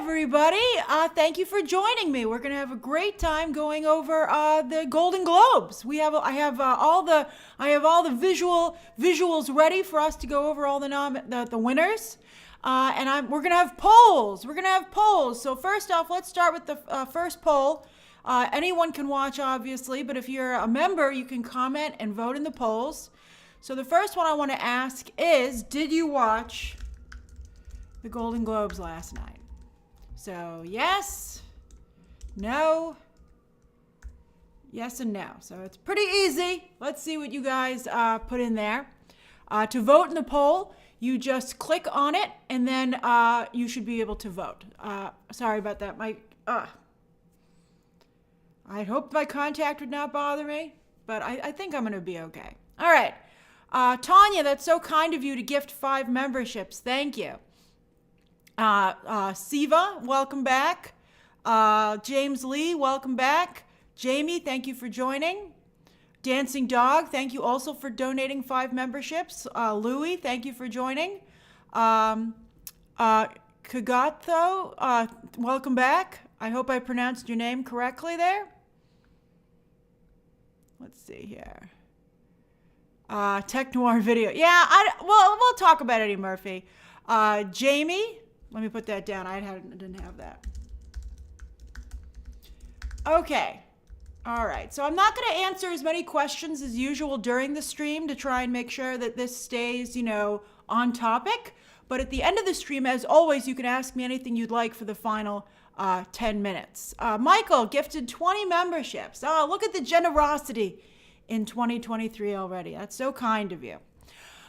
everybody. Thank you for joining me. We're going to have a great time going over the Golden Globes. I have all the visuals ready for us to go over all the winners. We're going to have polls. So first off, let's start with the first poll. Anyone can watch, obviously, but if you're a member, you can comment and vote in the polls. So the first one I want to ask is, did you watch the Golden Globes last night? So yes, no, yes and no. So it's pretty easy. Let's see what you guys put in there. To vote in the poll, you just click on it and then you should be able to vote. Sorry about that. I hope my contact would not bother me, but I think I'm going to be okay. All right. Tanya, that's so kind of you to gift 5 memberships. Thank you. Siva, welcome back. James Lee, welcome back. Jamie, thank you for joining. Dancing Dog, thank you also for donating 5 memberships. Louie, thank you for joining. Kagatho, welcome back. I hope I pronounced your name correctly there. Let's see here. Tech Noir video. Yeah, we'll talk about Eddie Murphy. Jamie, let me put that down. I didn't have that. Okay. All right. So I'm not going to answer as many questions as usual during the stream to try and make sure that this stays, on topic. But at the end of the stream, as always, you can ask me anything you'd like for the final 10 minutes. Michael gifted 20 memberships. Oh, look at the generosity in 2023 already. That's so kind of you.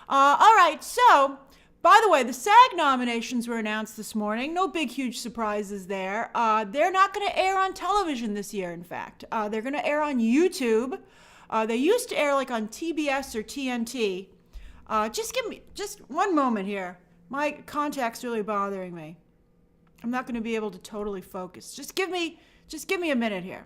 All right. So, by the way, the SAG nominations were announced this morning. No big, huge surprises there. They're not going to air on television this year, in fact. They're going to air on YouTube. They used to air like on TBS or TNT. Just one moment here. My contact's really bothering me. I'm not going to be able to totally focus. Just give me a minute here.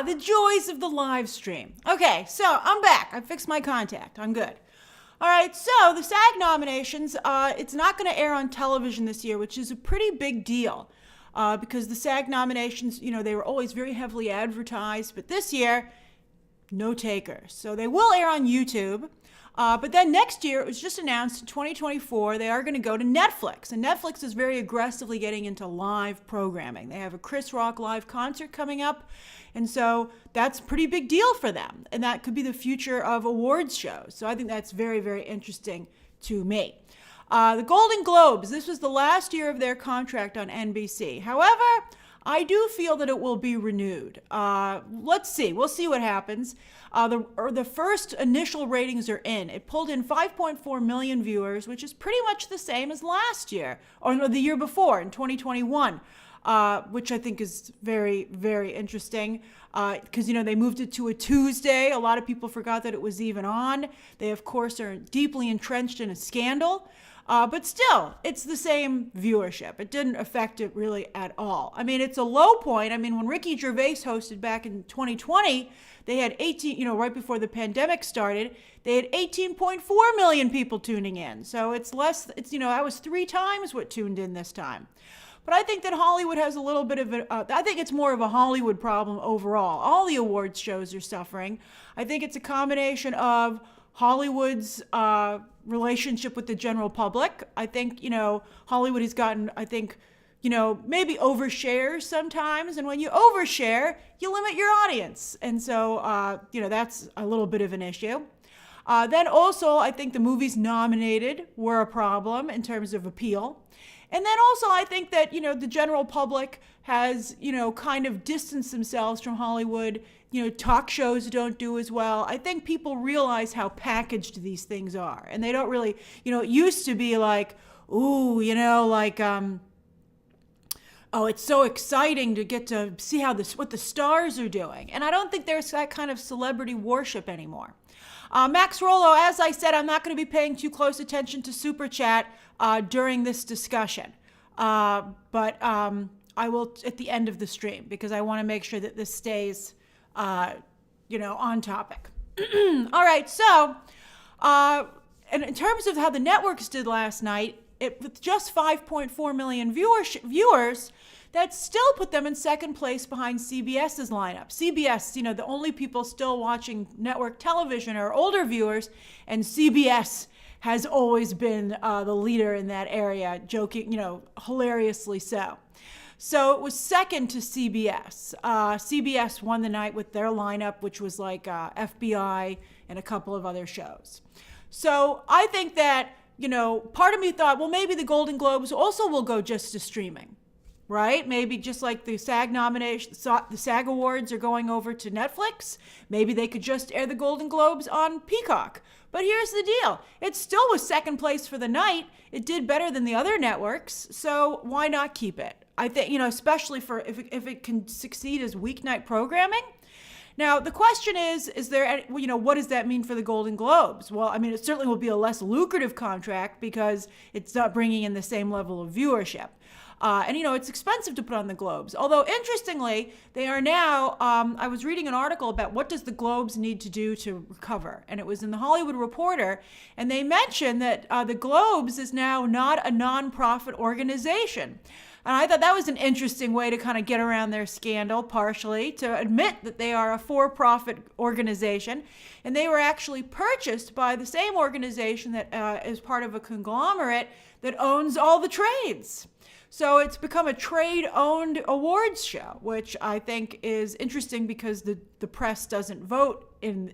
The joys of the live stream. Okay, so I'm back. I fixed my contact. I'm good. All right, so the SAG nominations, it's not going to air on television this year, which is a pretty big deal because the SAG nominations, they were always very heavily advertised, but this year, no takers. So they will air on YouTube. But then next year, it was just announced in 2024, they are going to go to Netflix. And Netflix is very aggressively getting into live programming. They have a Chris Rock live concert coming up. And so that's a pretty big deal for them. And that could be the future of awards shows. So I think that's very, very interesting to me. The Golden Globes, this was the last year of their contract on NBC. However, I do feel that it will be renewed. Let's see. We'll see what happens. The first initial ratings are in. It pulled in 5.4 million viewers, which is pretty much the same as last year, or no, the year before in 2021, which I think is very, very interesting because, they moved it to a Tuesday. A lot of people forgot that it was even on. They, of course, are deeply entrenched in a scandal. But still, it's the same viewership. It didn't affect it really at all. I mean, it's a low point. I mean, when Ricky Gervais hosted back in 2020, they had 18, right before the pandemic started, they had 18.4 million people tuning in. So it's less, that was 3 times what tuned in this time. But I think that Hollywood has a little bit of I think it's more of a Hollywood problem overall. All the awards shows are suffering. I think it's a combination of Hollywood's relationship with the general public. I think, Hollywood has gotten, maybe overshares sometimes. And when you overshare, you limit your audience. And so, that's a little bit of an issue. Then also, I think the movies nominated were a problem in terms of appeal. And then also, I think that, the general public has, kind of distanced themselves from Hollywood. Talk shows don't do as well. I think people realize how packaged these things are. And they don't really, it used to be like, ooh, oh, it's so exciting to get to see what the stars are doing. And I don't think there's that kind of celebrity worship anymore. Max Rollo, as I said, I'm not going to be paying too close attention to Super Chat during this discussion. But I will at the end of the stream because I want to make sure that this stays, on topic. All right, so, and in terms of how the networks did last night, with just 5.4 million viewers, that still put them in second place behind CBS's lineup. CBS, the only people still watching network television are older viewers, and CBS has always been the leader in that area, joking, hilariously so. So it was second to CBS. CBS won the night with their lineup, which was like FBI and a couple of other shows. So I think that, part of me thought, well, maybe the Golden Globes also will go just to streaming, right? Maybe just like the SAG the SAG Awards are going over to Netflix. Maybe they could just air the Golden Globes on Peacock. But here's the deal. It still was second place for the night. It did better than the other networks. So why not keep it? I think, especially for if it can succeed as weeknight programming. Now, the question is there, what does that mean for the Golden Globes? Well, it certainly will be a less lucrative contract because it's not bringing in the same level of viewership. And it's expensive to put on the Globes. Although, interestingly, they are now, I was reading an article about what does the Globes need to do to recover. And it was in the Hollywood Reporter. And they mentioned that the Globes is now not a nonprofit organization. And I thought that was an interesting way to kind of get around their scandal, partially, to admit that they are a for-profit organization. And they were actually purchased by the same organization that is part of a conglomerate that owns all the trades. So it's become a trade-owned awards show, which I think is interesting because the press doesn't vote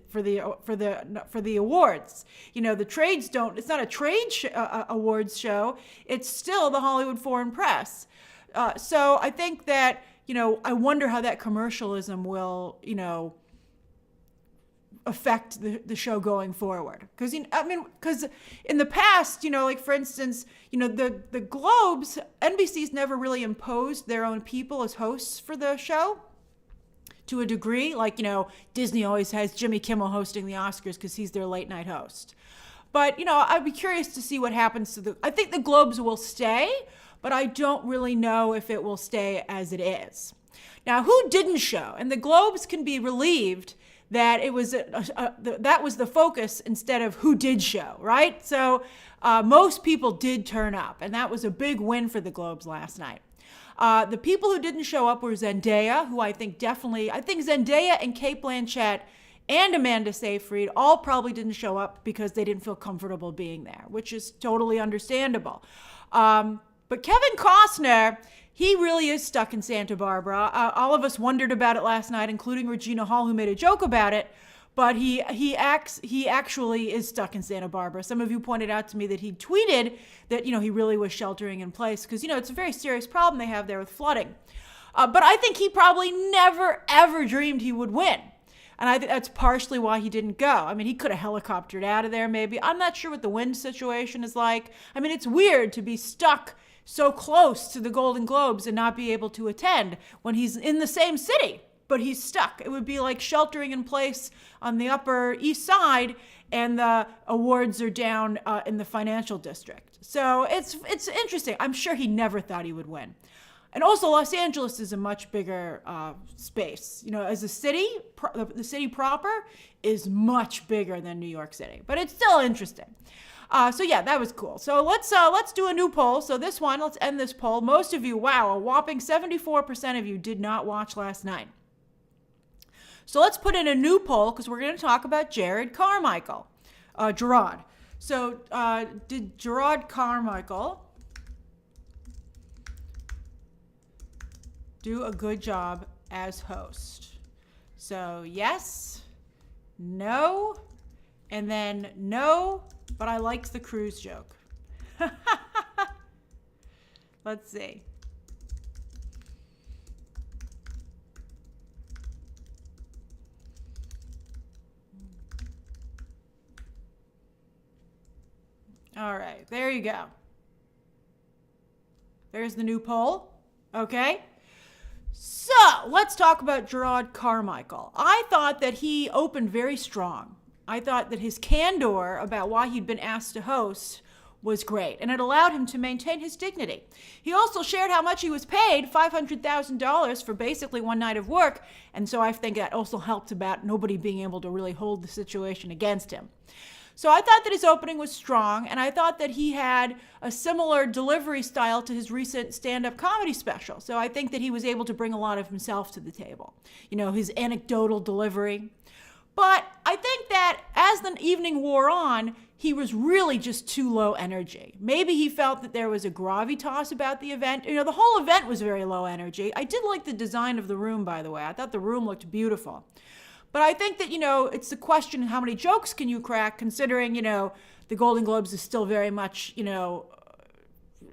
for the awards. The trades don't. It's not a trade awards show. It's still the Hollywood Foreign Press. So I think that I wonder how that commercialism will affect the show going forward. Because in the past, like for instance, the Globes, NBC's never really imposed their own people as hosts for the show to a degree. Like, Disney always has Jimmy Kimmel hosting the Oscars because he's their late night host. But, I'd be curious to see what happens to I think the Globes will stay, but I don't really know if it will stay as it is. Now, who didn't show? And the Globes can be relieved that it was that was the focus instead of who did show, right? So most people did turn up, and that was a big win for the Globes last night. The people who didn't show up were Zendaya, who I think Zendaya and Cate Blanchett and Amanda Seyfried all probably didn't show up because they didn't feel comfortable being there, which is totally understandable. But Kevin Costner, he really is stuck in Santa Barbara. All of us wondered about it last night, including Regina Hall, who made a joke about it. But he actually is stuck in Santa Barbara. Some of you pointed out to me that he tweeted that he really was sheltering in place because it's a very serious problem they have there with flooding. But I think he probably never ever dreamed he would win. And I think that's partially why he didn't go. He could have helicoptered out of there maybe. I'm not sure what the wind situation is like. It's weird to be stuck so close to the Golden Globes and not be able to attend when he's in the same city, but he's stuck. It would be like sheltering in place on the Upper East Side and the awards are down in the financial district. So it's interesting. I'm sure he never thought he would win. And also Los Angeles is a much bigger space. As a city, the city proper is much bigger than New York City, but it's still interesting. So yeah, that was cool. So let's do a new poll. So this one, let's end this poll. Most of you, wow, a whopping 74% of you did not watch last night. So let's put in a new poll because we're going to talk about Jerrod Carmichael. Jerrod. So did Jerrod Carmichael do a good job as host? So yes, no, and then no, but I liked the cruise joke. Let's see. All right, there you go. There's the new poll. Okay. So let's talk about Jerrod Carmichael. I thought that he opened very strong. I thought that his candor about why he'd been asked to host was great, and it allowed him to maintain his dignity. He also shared how much he was paid, $500,000 for basically one night of work, and so I think that also helped about nobody being able to really hold the situation against him. So I thought that his opening was strong, and I thought that he had a similar delivery style to his recent stand-up comedy special. So I think that he was able to bring a lot of himself to the table. You know, his anecdotal delivery. But I think that as the evening wore on, he was really just too low energy. Maybe he felt that there was a gravitas about the event. You know, the whole event was very low energy. I did like the design of the room, by the way. I thought the room looked beautiful. But I think that, you know, it's the question, how many jokes can you crack, considering, you know, the Golden Globes is still very much,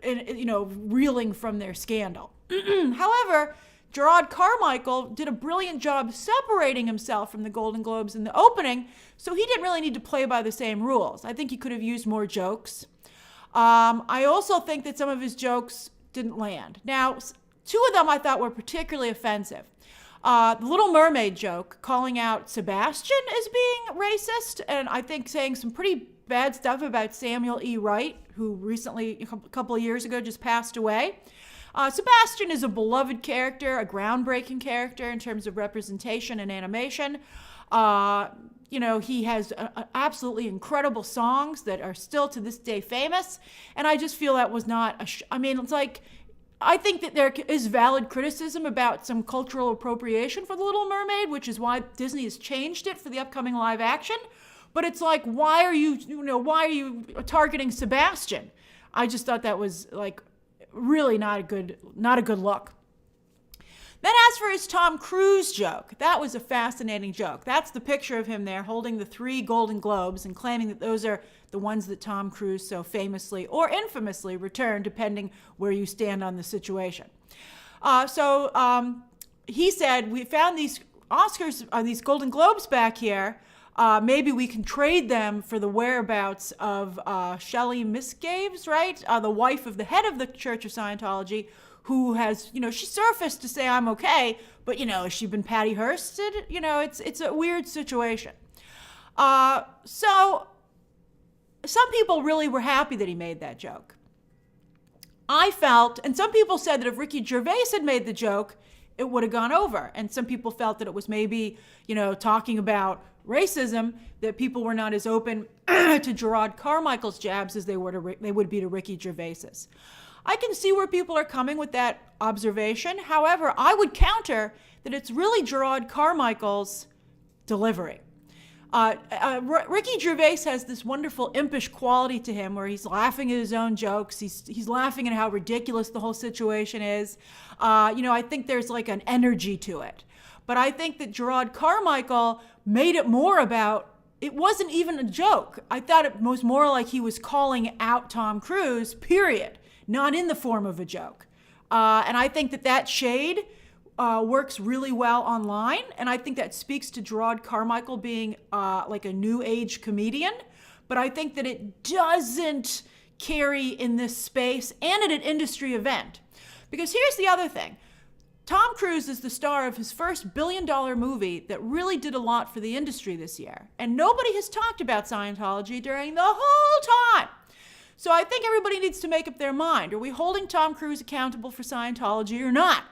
reeling from their scandal. However, Jerrod Carmichael did a brilliant job separating himself from the Golden Globes in the opening, so he didn't really need to play by the same rules. I think he could have used more jokes. I also think that some of his jokes didn't land. Now, two of them I thought were particularly offensive. The Little Mermaid joke, calling out Sebastian as being racist, and I think saying some pretty bad stuff about Samuel E. Wright, who recently, a couple of years ago, just passed away. Sebastian is a beloved character, a groundbreaking character in terms of representation and animation. He has absolutely incredible songs that are still to this day famous, and I just feel that was not I think that there is valid criticism about some cultural appropriation for The Little Mermaid, which is why Disney has changed it for the upcoming live action. But it's like, why are you targeting Sebastian? I just thought that was really not a good look. Then as for his Tom Cruise joke, that was a fascinating joke. That's the picture of him there holding the 3 Golden Globes and claiming that those are the ones that Tom Cruise so famously or infamously returned, depending where you stand on the situation. He said, we found these these Golden Globes back here. Maybe we can trade them for the whereabouts of Shelley Miscaves, right? The wife of the head of the Church of Scientology, who has, she surfaced to say I'm okay, but, has she been Patty Hursted? It's a weird situation. So some people really were happy that he made that joke. I felt, and some people said that if Ricky Gervais had made the joke, it would have gone over. And some people felt that it was maybe, talking about racism, that people were not as open to Jerrod Carmichael's jabs as they would be to Ricky Gervais's. I can see where people are coming with that observation. However, I would counter that it's really Jerrod Carmichael's delivery. Ricky Gervais has this wonderful impish quality to him where he's laughing at his own jokes. He's laughing at how ridiculous the whole situation is. I think there's an energy to it. But I think that Jerrod Carmichael made it more about, it wasn't even a joke. I thought it was more like he was calling out Tom Cruise, period. Not in the form of a joke. And I think that shade works really well online. And I think that speaks to Jerrod Carmichael being a new age comedian. But I think that it doesn't carry in this space and at an industry event. Because here's the other thing. Tom Cruise is the star of his first billion-dollar movie that really did a lot for the industry this year. And nobody has talked about Scientology during the whole time. So I think everybody needs to make up their mind. Are we holding Tom Cruise accountable for Scientology or not?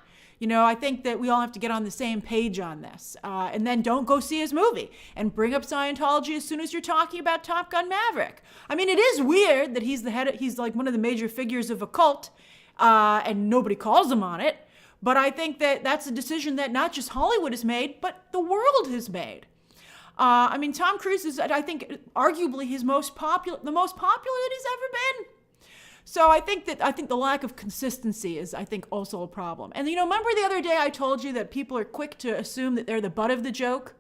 I think that we all have to get on the same page on this. And then don't go see his movie and bring up Scientology as soon as you're talking about Top Gun Maverick. I mean, it is weird that he's one of the major figures of a cult, and nobody calls him on it. But I think that that's a decision that not just Hollywood has made, but the world has made. I mean, Tom Cruise is, I think, arguably the most popular that he's ever been. So I think the lack of consistency is, I think, also a problem. And, remember the other day I told you that people are quick to assume that they're the butt of the joke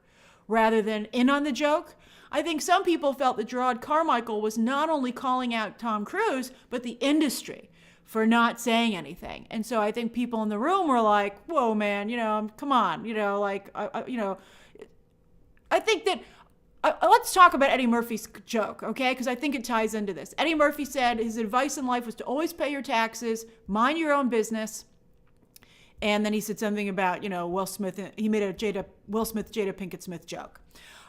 rather than in on the joke? I think some people felt that Jerrod Carmichael was not only calling out Tom Cruise, but the industry for not saying anything. And so I think people in the room were like, whoa, man, come on, I think that, let's talk about Eddie Murphy's joke, okay? Because I think it ties into this. Eddie Murphy said his advice in life was to always pay your taxes, mind your own business. And then he said something about, Will Smith. He made a Will Smith, Jada Pinkett Smith joke.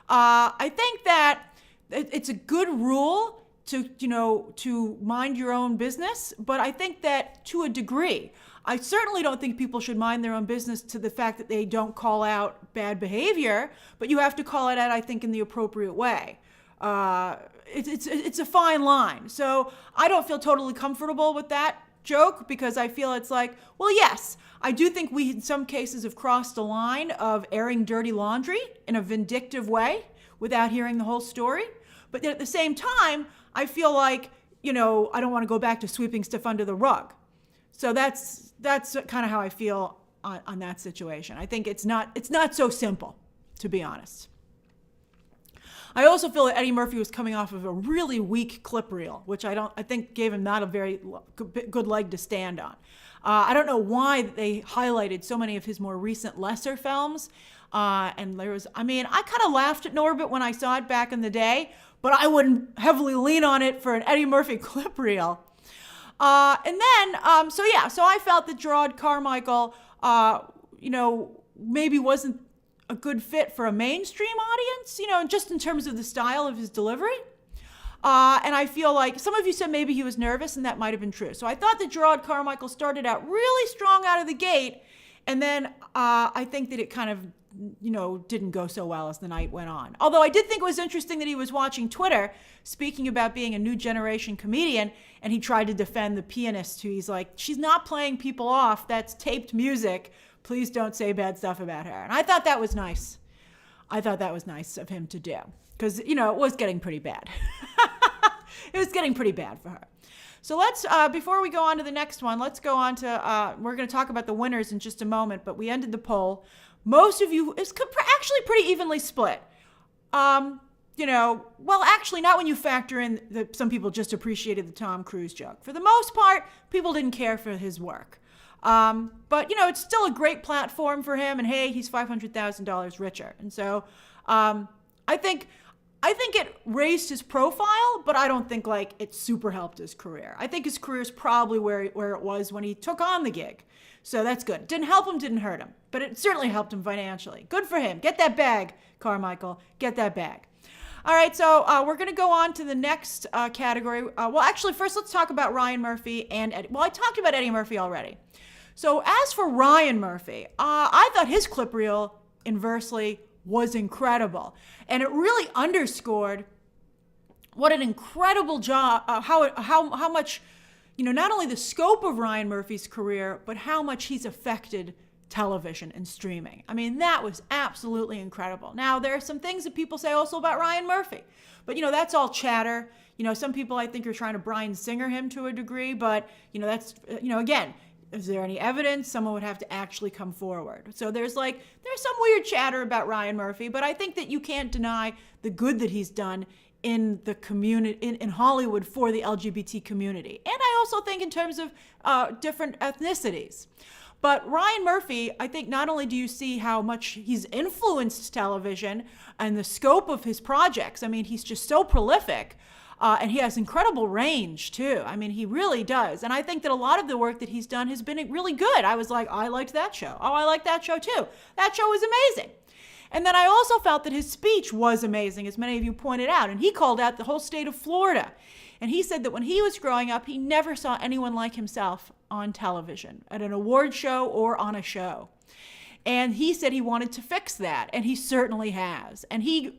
I think that it's a good rule to mind your own business, but I think that to a degree. I certainly don't think people should mind their own business to the fact that they don't call out bad behavior, but you have to call it out, I think, in the appropriate way. It's a fine line. So I don't feel totally comfortable with that joke because I feel it's like, well, yes, I do think we in some cases have crossed a line of airing dirty laundry in a vindictive way without hearing the whole story. But at the same time, I feel like, I don't want to go back to sweeping stuff under the rug. So that's kind of how I feel on that situation. I think it's not so simple, to be honest. I also feel that Eddie Murphy was coming off of a really weak clip reel, which I think gave him not a very good leg to stand on. I don't know why they highlighted so many of his more recent lesser films. And I kind of laughed at Norbit when I saw it back in the day, but I wouldn't heavily lean on it for an Eddie Murphy clip reel. So I felt that Jerrod Carmichael, maybe wasn't a good fit for a mainstream audience, just in terms of the style of his delivery. And I feel like some of you said maybe he was nervous, and that might have been true. So I thought that Jerrod Carmichael started out really strong out of the gate, and then I think that it kind of, didn't go so well as the night went on. Although I did think it was interesting that he was watching Twitter, speaking about being a new generation comedian, and he tried to defend the pianist who he's like, she's not playing people off, that's taped music, please don't say bad stuff about her. And I thought that was nice. I thought that was nice of him to do, because, it was getting pretty bad. It was getting pretty bad for her. So let's, before we go on to the next one, let's go on to, we're going to talk about the winners in just a moment, but we ended the poll. Most of you, it's actually pretty evenly split. Actually not when you factor in that some people just appreciated the Tom Cruise joke. For the most part, people didn't care for his work. But it's still a great platform for him, and hey, he's $500,000 richer. And so, I think it raised his profile, but I don't think it super helped his career. I think his career is probably where it was when he took on the gig. So that's good. Didn't help him, didn't hurt him, but it certainly helped him financially. Good for him. Get that bag, Carmichael. Get that bag. All right, so we're going to go on to the next category. First let's talk about Ryan Murphy and Eddie. Well, I talked about Eddie Murphy already. So as for Ryan Murphy, I thought his clip reel, inversely, was incredible. And it really underscored what an incredible job, how much, not only the scope of Ryan Murphy's career, but how much he's affected television and streaming. I mean, that was absolutely incredible. Now, there are some things that people say also about Ryan Murphy, but that's all chatter. Some people I think are trying to Bryan Singer him to a degree, but that's, again, is there any evidence? Someone would have to actually come forward. So there's some weird chatter about Ryan Murphy, but I think that you can't deny the good that he's done in the community, in Hollywood for the LGBT community. And I also think in terms of different ethnicities. But Ryan Murphy, I think not only do you see how much he's influenced television and the scope of his projects, I mean, he's just so prolific. And he has incredible range, too. I mean, he really does. And I think that a lot of the work that he's done has been really good. I was like, I liked that show. Oh, I liked that show, too. That show was amazing. And then I also felt that his speech was amazing, as many of you pointed out. And he called out the whole state of Florida. And he said that when he was growing up, he never saw anyone like himself on television, at an award show or on a show. And he said he wanted to fix that, and he certainly has. And he,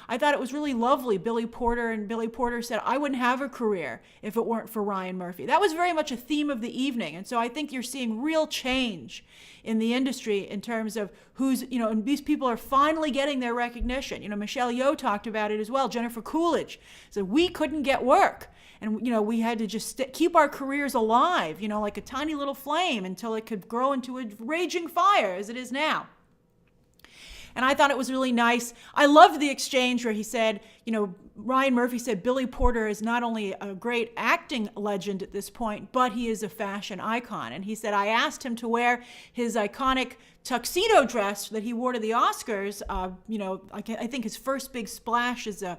I thought it was really lovely. Billy Porter said, I wouldn't have a career if it weren't for Ryan Murphy. That was very much a theme of the evening. And so I think you're seeing real change in the industry in terms of who's, and these people are finally getting their recognition. Michelle Yeoh talked about it as well. Jennifer Coolidge said, we couldn't get work. And, we had to just keep our careers alive, like a tiny little flame until it could grow into a raging fire as it is now. And I thought it was really nice. I loved the exchange where he said, Ryan Murphy said Billy Porter is not only a great acting legend at this point, but he is a fashion icon. And he said, I asked him to wear his iconic tuxedo dress that he wore to the Oscars. I think his first big splash as a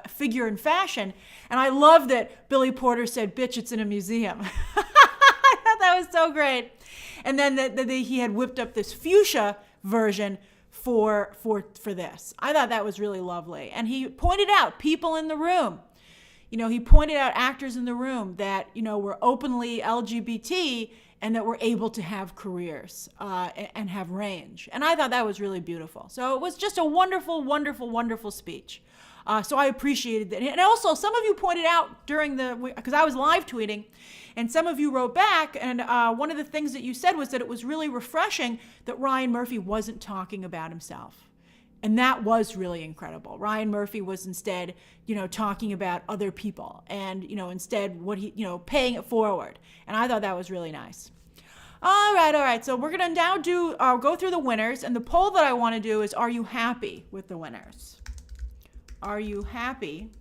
figure in fashion. And I love that Billy Porter said, bitch, it's in a museum. I thought that was so great. And then he had whipped up this fuchsia version for this. I thought that was really lovely. And he pointed out people in the room. He pointed out actors in the room that, were openly LGBT and that were able to have careers and have range. And I thought that was really beautiful. So it was just a wonderful, wonderful, wonderful speech. So I appreciated that. And also, some of you pointed out because I was live tweeting, and some of you wrote back, and one of the things that you said was that it was really refreshing that Ryan Murphy wasn't talking about himself. And that was really incredible. Ryan Murphy was instead, talking about other people and, instead what he, paying it forward. And I thought that was really nice. All right. So we're going to now go through the winners. And the poll that I want to do is, are you happy with the winners? Are you happy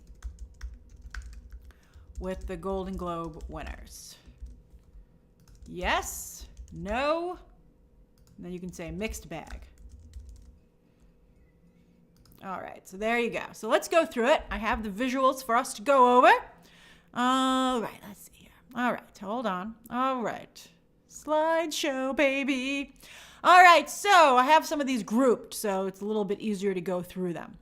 with the Golden Globe winners? Yes, no, and then you can say mixed bag. All right, so there you go. So let's go through it. I have the visuals for us to go over. All right, let's see here. All right, hold on. All right, slideshow, baby. All right, so I have some of these grouped, so it's a little bit easier to go through them.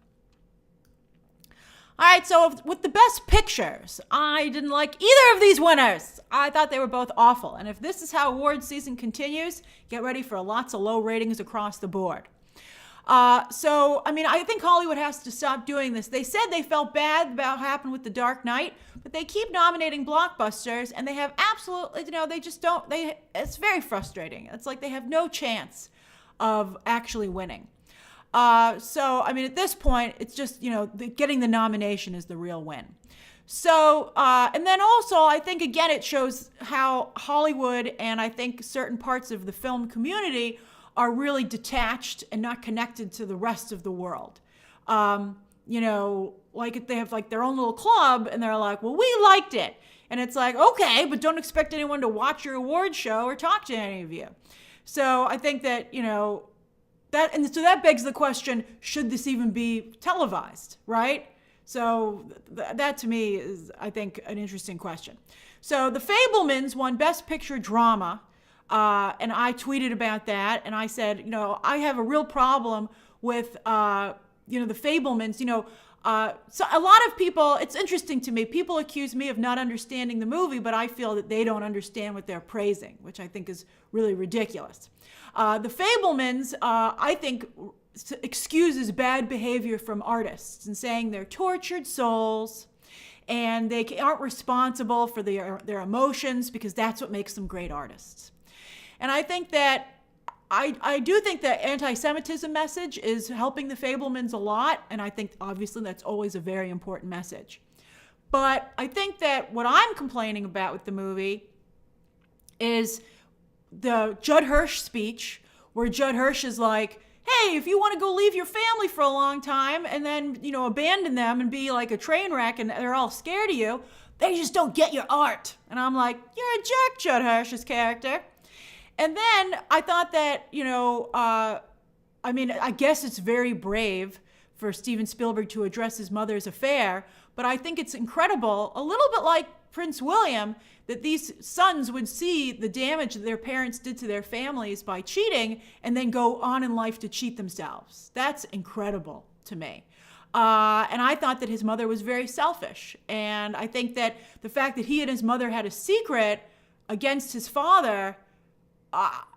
All right, so with the best pictures, I didn't like either of these winners. I thought they were both awful. And if this is how award season continues, get ready for lots of low ratings across the board. I think Hollywood has to stop doing this. They said they felt bad about what happened with The Dark Knight, but they keep nominating blockbusters, and they have absolutely, they just don't, it's very frustrating. It's like they have no chance of actually winning. At this point, it's just, getting the nomination is the real win. So, and then also, I think, again, it shows how Hollywood and I think certain parts of the film community are really detached and not connected to the rest of the world. Like they have like their own little club and they're like, well, we liked it. And it's like, okay, but don't expect anyone to watch your award show or talk to any of you. So I think that, that begs the question, should this even be televised, right? So that to me is, I think, an interesting question. So The Fabelmans won Best Picture Drama, and I tweeted about that, and I said, I have a real problem with, The Fabelmans. So a lot of people, it's interesting to me, people accuse me of not understanding the movie, but I feel that they don't understand what they're praising, which I think is really ridiculous. The Fabelmans, I think, excuses bad behavior from artists and saying they're tortured souls and they aren't responsible for their emotions because that's what makes them great artists. And I think that I do think that anti-Semitism message is helping the Fabelmans a lot, and I think obviously that's always a very important message. But I think that what I'm complaining about with the movie is the Judd Hirsch speech, where Judd Hirsch is like, hey, if you want to go leave your family for a long time and then, abandon them and be like a train wreck and they're all scared of you, they just don't get your art. And I'm like, you're a jerk, Judd Hirsch's character. And then I thought that, I guess it's very brave for Steven Spielberg to address his mother's affair, but I think it's incredible, a little bit like Prince William, that these sons would see the damage that their parents did to their families by cheating and then go on in life to cheat themselves. That's incredible to me. And I thought that his mother was very selfish. And I think that the fact that he and his mother had a secret against his father,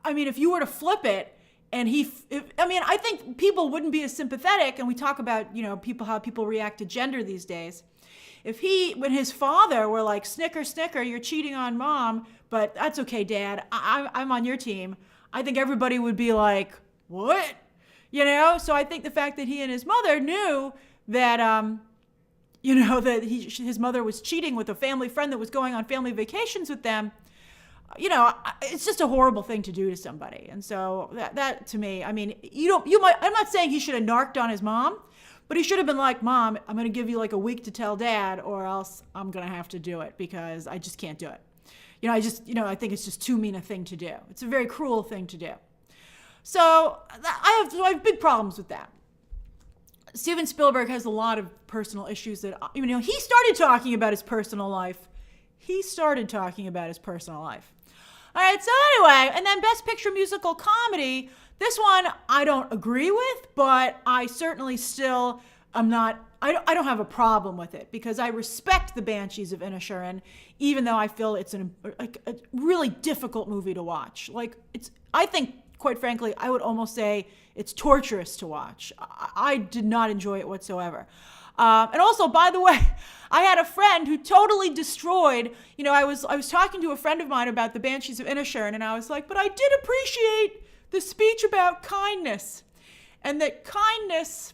if you were to flip it, And I think people wouldn't be as sympathetic, and we talk about, how people react to gender these days. When his father were like, snicker, snicker, you're cheating on mom, but that's okay, Dad, I'm on your team, I think everybody would be like, what? So I think the fact that he and his mother knew that, that his mother was cheating with a family friend that was going on family vacations with them, it's just a horrible thing to do to somebody. And so that to me, I'm not saying he should have narked on his mom, but he should have been like, Mom, I'm going to give you like a week to tell Dad, or else I'm going to have to do it because I just can't do it. I think it's just too mean a thing to do. It's a very cruel thing to do. So I have big problems with that. Steven Spielberg has a lot of personal issues that, he started talking about his personal life. All right, so anyway, and then Best Picture Musical Comedy. This one I don't agree with, but I certainly still am not, I don't have a problem with it because I respect the Banshees of Inisherin, even though I feel it's a really difficult movie to watch. I think, quite frankly, I would almost say it's torturous to watch. I did not enjoy it whatsoever. And also, by the way, I had a friend who totally destroyed, I was talking to a friend of mine about the Banshees of Inisherin, and I was like, but I did appreciate the speech about kindness, and that kindness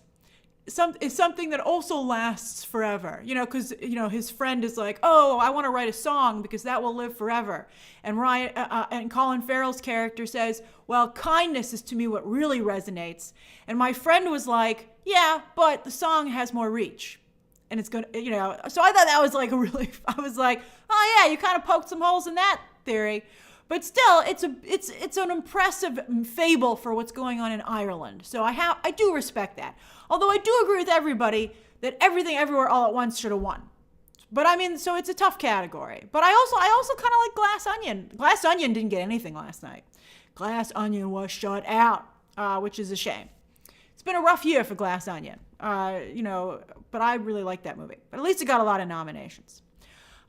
is something that also lasts forever, because, his friend is like, oh, I want to write a song because that will live forever. And and Colin Farrell's character says, well, kindness is to me what really resonates. And my friend was like, yeah, but the song has more reach. And it's going to, so I thought that was like I was like, oh yeah, you kind of poked some holes in that theory. But still, it's an impressive fable for what's going on in Ireland. So I do respect that. Although I do agree with everybody that Everything Everywhere All at Once should have won. But so it's a tough category. But I also kind of like Glass Onion. Glass Onion didn't get anything last night. Glass Onion was shut out, which is a shame. It's been a rough year for Glass Onion, but I really like that movie. But at least it got a lot of nominations.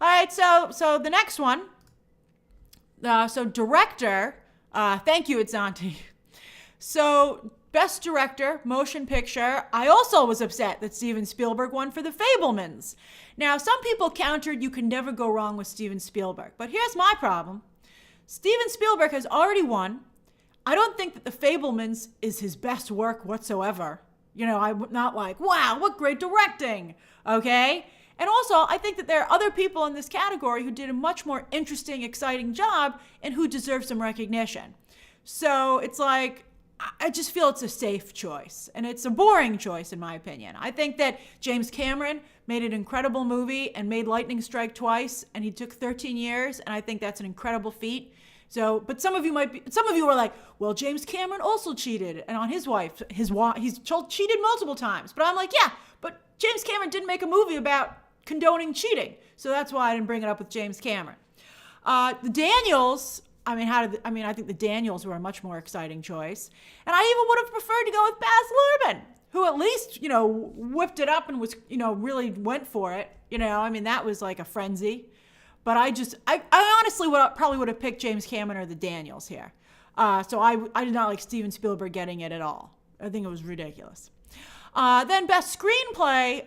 All right, so the next one. So director, thank you, Itzanti. So Best Director, Motion Picture. I also was upset that Steven Spielberg won for The Fabelmans. Now, some people countered you can never go wrong with Steven Spielberg. But here's my problem. Steven Spielberg has already won. I don't think that The Fabelmans is his best work whatsoever. I'm not like, wow, what great directing, okay? And also, I think that there are other people in this category who did a much more interesting, exciting job and who deserve some recognition. So it's like, I just feel it's a safe choice. And it's a boring choice, in my opinion. I think that James Cameron made an incredible movie and made lightning strike twice, and he took 13 years, and I think that's an incredible feat. So, but some of you were like, well, James Cameron also cheated, and on his wife, he's cheated multiple times. But I'm like, yeah, but James Cameron didn't make a movie about condoning cheating. So that's why I didn't bring it up with James Cameron. The Daniels, I think the Daniels were a much more exciting choice. And I even would have preferred to go with Baz Luhrmann, who at least, whipped it up and was, really went for it. That was like a frenzy. But I honestly probably would have picked James Cameron or the Daniels here. So I did not like Steven Spielberg getting it at all. I think it was ridiculous. Then Best Screenplay,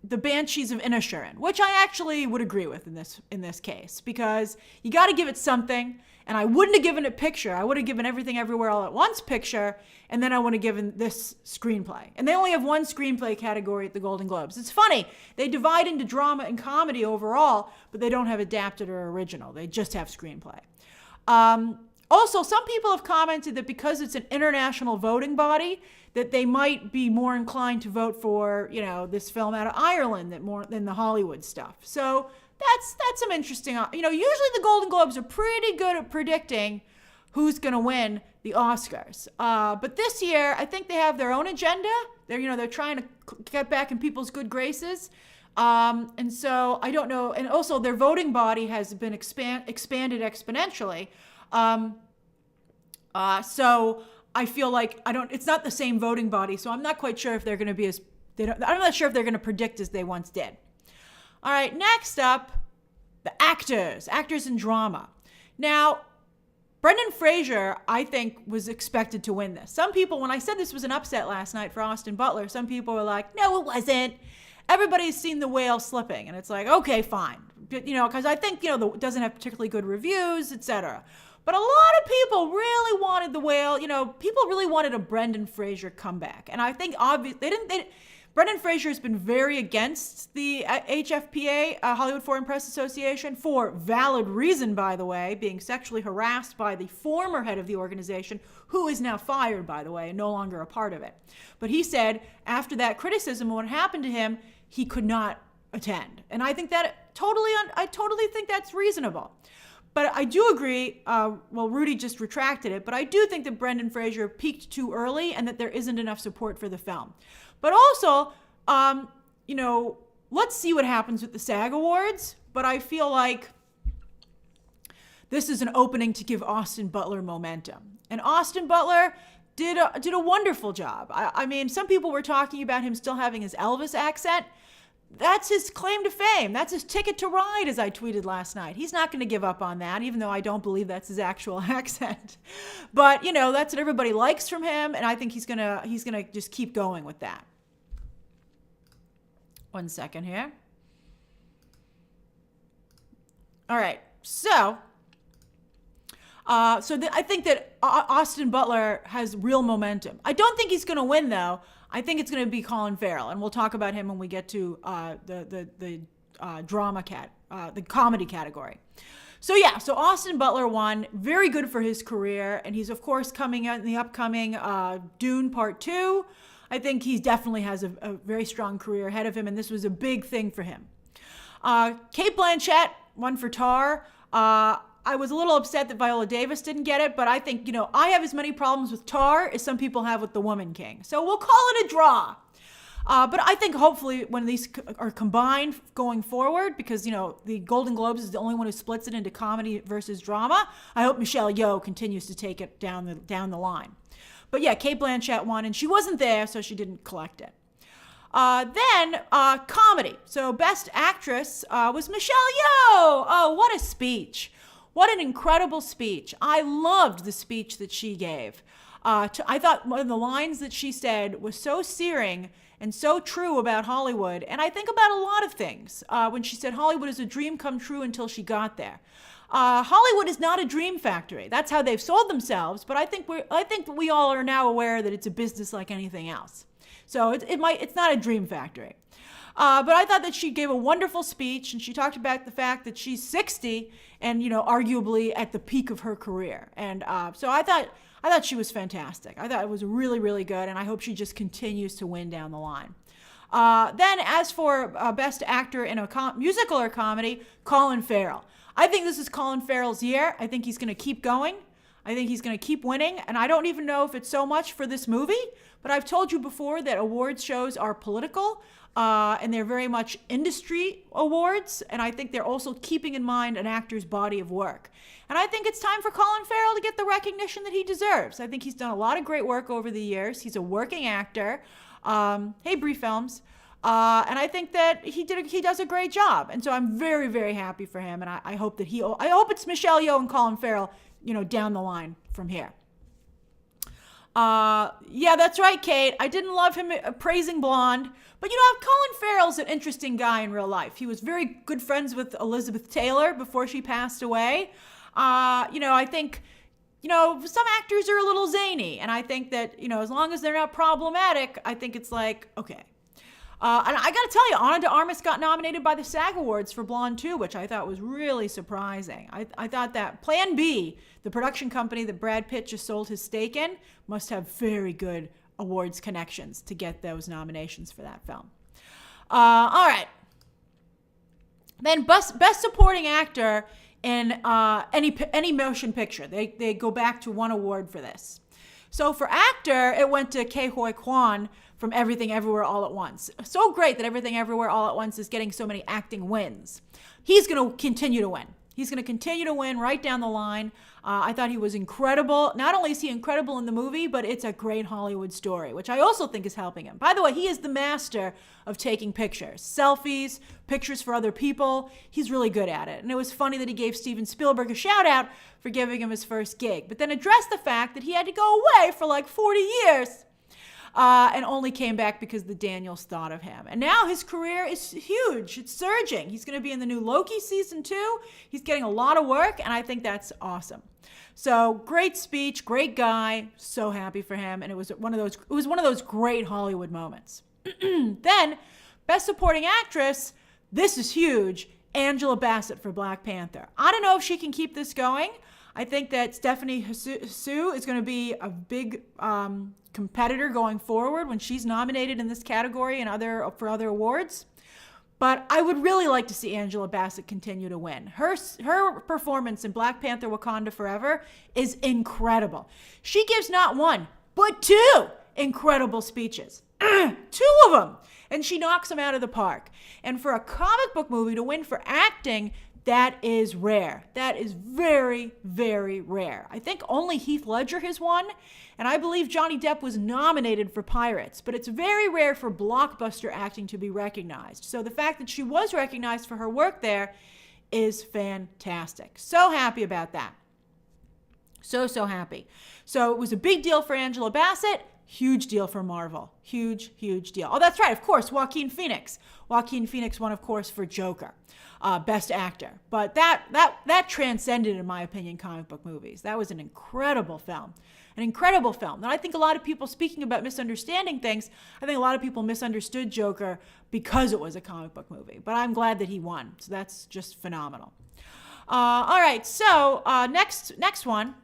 The Banshees of Inisherin, which I actually would agree with in this case, because you got to give it something. And I wouldn't have given it picture. I would have given Everything Everywhere All at Once picture, and then I would have given this screenplay. And they only have one screenplay category at the Golden Globes. It's funny. They divide into drama and comedy overall, but they don't have adapted or original. They just have screenplay. Also, some people have commented that because it's an international voting body, that they might be more inclined to vote for, this film out of Ireland than the Hollywood stuff. So that's some interesting, usually the Golden Globes are pretty good at predicting who's going to win the Oscars. But this year, I think they have their own agenda. They're trying to get back in people's good graces. And so I don't know. And also their voting body has been expanded exponentially. So I feel like it's not the same voting body. So I'm not quite sure if they're going to be I'm not sure if they're going to predict as they once did. All right, next up, the actors in drama. Now, Brendan Fraser, I think, was expected to win this. Some people, when I said this was an upset last night for Austin Butler, some people were like, no, it wasn't. Everybody's seen The Whale slipping. And it's like, okay, fine. Because I think, it doesn't have particularly good reviews, etc. But a lot of people really wanted The Whale. People really wanted a Brendan Fraser comeback. And I think, obviously, Brendan Fraser has been very against the HFPA, Hollywood Foreign Press Association, for valid reason, by the way, being sexually harassed by the former head of the organization, who is now fired, by the way, and no longer a part of it. But he said after that criticism, what happened to him, he could not attend. And I think I totally think that's reasonable. But I do agree, Rudy just retracted it, but I do think that Brendan Fraser peaked too early and that there isn't enough support for the film. But also, let's see what happens with the SAG Awards. But I feel like this is an opening to give Austin Butler momentum. And Austin Butler did a wonderful job. I mean, some people were talking about him still having his Elvis accent. That's his claim to fame. That's his ticket to ride, as I tweeted last night. He's not going to give up on that, even though I don't believe that's his actual accent. But, that's what everybody likes from him, and I think he's gonna just keep going with that. 1 second here. All right, so I think that Austin Butler has real momentum. I don't think he's going to win, though. I think it's going to be Colin Farrell, and we'll talk about him when we get to the comedy category. So Austin Butler won. Very good for his career, and he's of course coming out in the upcoming Dune Part 2. I think he definitely has a very strong career ahead of him, and this was a big thing for him. Cate Blanchett won for Tar. I was a little upset that Viola Davis didn't get it, but I think, I have as many problems with Tar as some people have with The Woman King. So we'll call it a draw. But I think hopefully when these are combined going forward, because, the Golden Globes is the only one who splits it into comedy versus drama, I hope Michelle Yeoh continues to take it down the line. But yeah, Cate Blanchett won, and she wasn't there, so she didn't collect it. Then comedy. So Best Actress was Michelle Yeoh. Oh, what a speech. What an incredible speech. I loved the speech that she gave. I thought one of the lines that she said was so searing and so true about Hollywood, and I think about a lot of things. When she said Hollywood is a dream come true until she got there. Hollywood is not a dream factory. That's how they've sold themselves, but I think we all are now aware that it's a business like anything else. So it's not a dream factory. But I thought that she gave a wonderful speech, and she talked about the fact that she's 60 and, arguably at the peak of her career. And so I thought she was fantastic. I thought it was really, really good, and I hope she just continues to win down the line. Then as for Best Actor in a musical or comedy, Colin Farrell. I think this is Colin Farrell's year. I think he's going to keep going. I think he's going to keep winning. And I don't even know if it's so much for this movie, but I've told you before that awards shows are political, and they're very much industry awards. And I think they're also keeping in mind an actor's body of work. And I think it's time for Colin Farrell to get the recognition that he deserves. I think he's done a lot of great work over the years. He's a working actor. Hey, Bree Films. And I think that he does a great job. And so I'm very, very happy for him. And I hope that I hope it's Michelle Yeoh and Colin Farrell, down the line from here. Yeah, that's right, Kate. I didn't love him praising Blonde. But, Colin Farrell's an interesting guy in real life. He was very good friends with Elizabeth Taylor before she passed away. I think, some actors are a little zany. And I think that, as long as they're not problematic, I think it's like, okay. And I got to tell you, Ana de Armas got nominated by the SAG Awards for Blonde 2, which I thought was really surprising. I thought that Plan B, the production company that Brad Pitt just sold his stake in, must have very good awards connections to get those nominations for that film. All right. Then Best Supporting Actor in any motion picture. They go back to one award for this. So for actor, it went to Ke Huy Quan from Everything Everywhere All at Once. So great that Everything Everywhere All at Once is getting so many acting wins. He's going to continue to win. He's going to continue to win right down the line. I thought he was incredible. Not only is he incredible in the movie, but it's a great Hollywood story, which I also think is helping him. By the way, he is the master of taking pictures. Selfies, pictures for other people. He's really good at it. And it was funny that he gave Steven Spielberg a shout out for giving him his first gig, but then addressed the fact that he had to go away for like 40 years. And only came back because the Daniels thought of him. And now his career is huge. It's surging. He's going to be in the new Loki season 2. He's getting a lot of work, and I think that's awesome. So great speech, great guy. So happy for him. And it was one of those great Hollywood moments. Then, Best Supporting Actress. This is huge. Angela Bassett for Black Panther. I don't know if she can keep this going. I think that Stephanie Hsu is going to be a big competitor going forward when she's nominated in this category and for other awards. But I would really like to see Angela Bassett continue to win. Her performance in Black Panther Wakanda Forever is incredible. She gives not one, but 2 incredible speeches. 2 of them. And she knocks them out of the park. And for a comic book movie to win for acting, that is rare. That is very, very rare. I think only Heath Ledger has won, and I believe Johnny Depp was nominated for Pirates, but it's very rare for blockbuster acting to be recognized. So the fact that she was recognized for her work there is fantastic. So happy about that. So happy. So it was a big deal for Angela Bassett. Huge deal for Marvel. Huge, huge deal. Oh, that's right. Of course, Joaquin Phoenix. Joaquin Phoenix won, of course, for Joker. Best Actor. But that transcended, in my opinion, comic book movies. That was an incredible film. An incredible film. And I think a lot of people, speaking about misunderstanding things, I think a lot of people misunderstood Joker because it was a comic book movie. But I'm glad that he won. So that's just phenomenal. All right. So next one.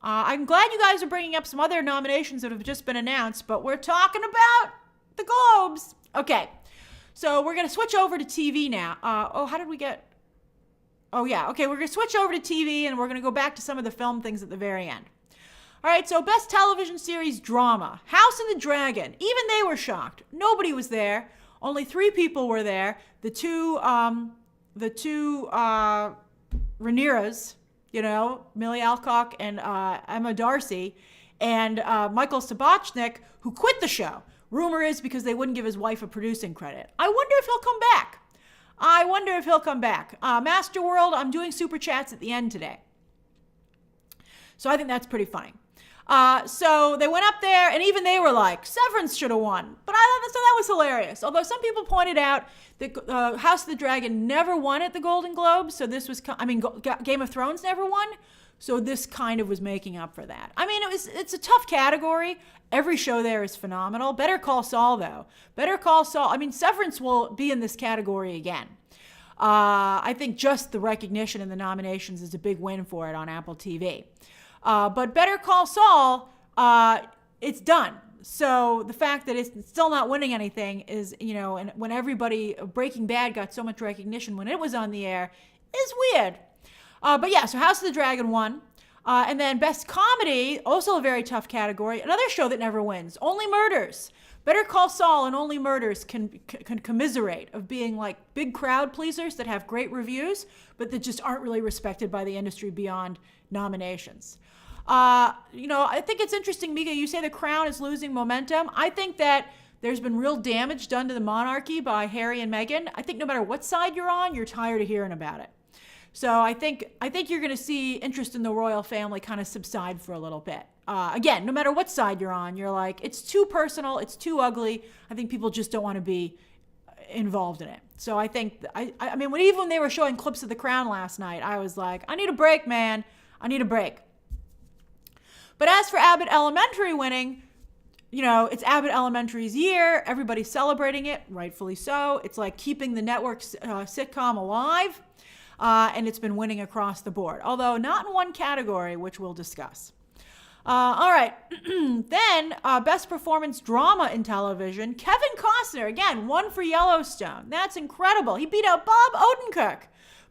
I'm glad you guys are bringing up some other nominations that have just been announced, but we're talking about the Globes. Okay. So we're going to switch over to TV now. How did we get... Oh, yeah. Okay, we're going to switch over to TV, and we're going to go back to some of the film things at the very end. All right, so Best Television Series Drama. House of the Dragon. Even they were shocked. Nobody was there. Only 3 people were there. The two Rhaenyras, Millie Alcock and Emma Darcy, and Michael Sapochnik, who quit the show. Rumor is because they wouldn't give his wife a producing credit. I wonder if he'll come back. Masterworld, I'm doing super chats at the end today. So I think that's pretty funny. So they went up there, and even they were like, Severance should have won. But I thought that was hilarious. Although some people pointed out that House of the Dragon never won at the Golden Globes. So this was, Game of Thrones never won. So this kind of was making up for that. I mean, it's a tough category. Every show there is phenomenal. Better Call Saul, though. Severance will be in this category again. I think just the recognition and the nominations is a big win for it on Apple TV. But Better Call Saul, it's done. So the fact that it's still not winning anything is, and when Breaking Bad got so much recognition when it was on the air, is weird. But yeah, so House of the Dragon won. And then Best Comedy, also a very tough category. Another show that never wins, Only Murders. Better Call Saul and Only Murders can commiserate of being like big crowd pleasers that have great reviews, but that just aren't really respected by the industry beyond nominations. I think it's interesting, Mika, you say The Crown is losing momentum. I think that there's been real damage done to the monarchy by Harry and Meghan. I think no matter what side you're on, you're tired of hearing about it. So I think you're going to see interest in the royal family kind of subside for a little bit. Again, no matter what side you're on, you're like, it's too personal, it's too ugly. I think people just don't want to be involved in it. So I think, when they were showing clips of The Crown last night, I was like, I need a break, man. I need a break. But as for Abbott Elementary winning, it's Abbott Elementary's year. Everybody's celebrating it, rightfully so. It's like keeping the network's sitcom alive. And it's been winning across the board, although not in one category, which we'll discuss. All right. Then, Best Performance Drama in Television. Kevin Costner, again, won for Yellowstone. That's incredible. He beat out Bob Odenkirk.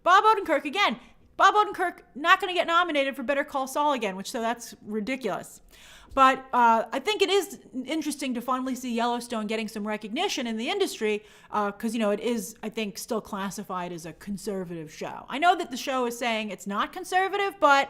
Bob Odenkirk not going to get nominated for Better Call Saul again, so that's ridiculous. But I think it is interesting to finally see Yellowstone getting some recognition in the industry because, it is, I think, still classified as a conservative show. I know that the show is saying it's not conservative, but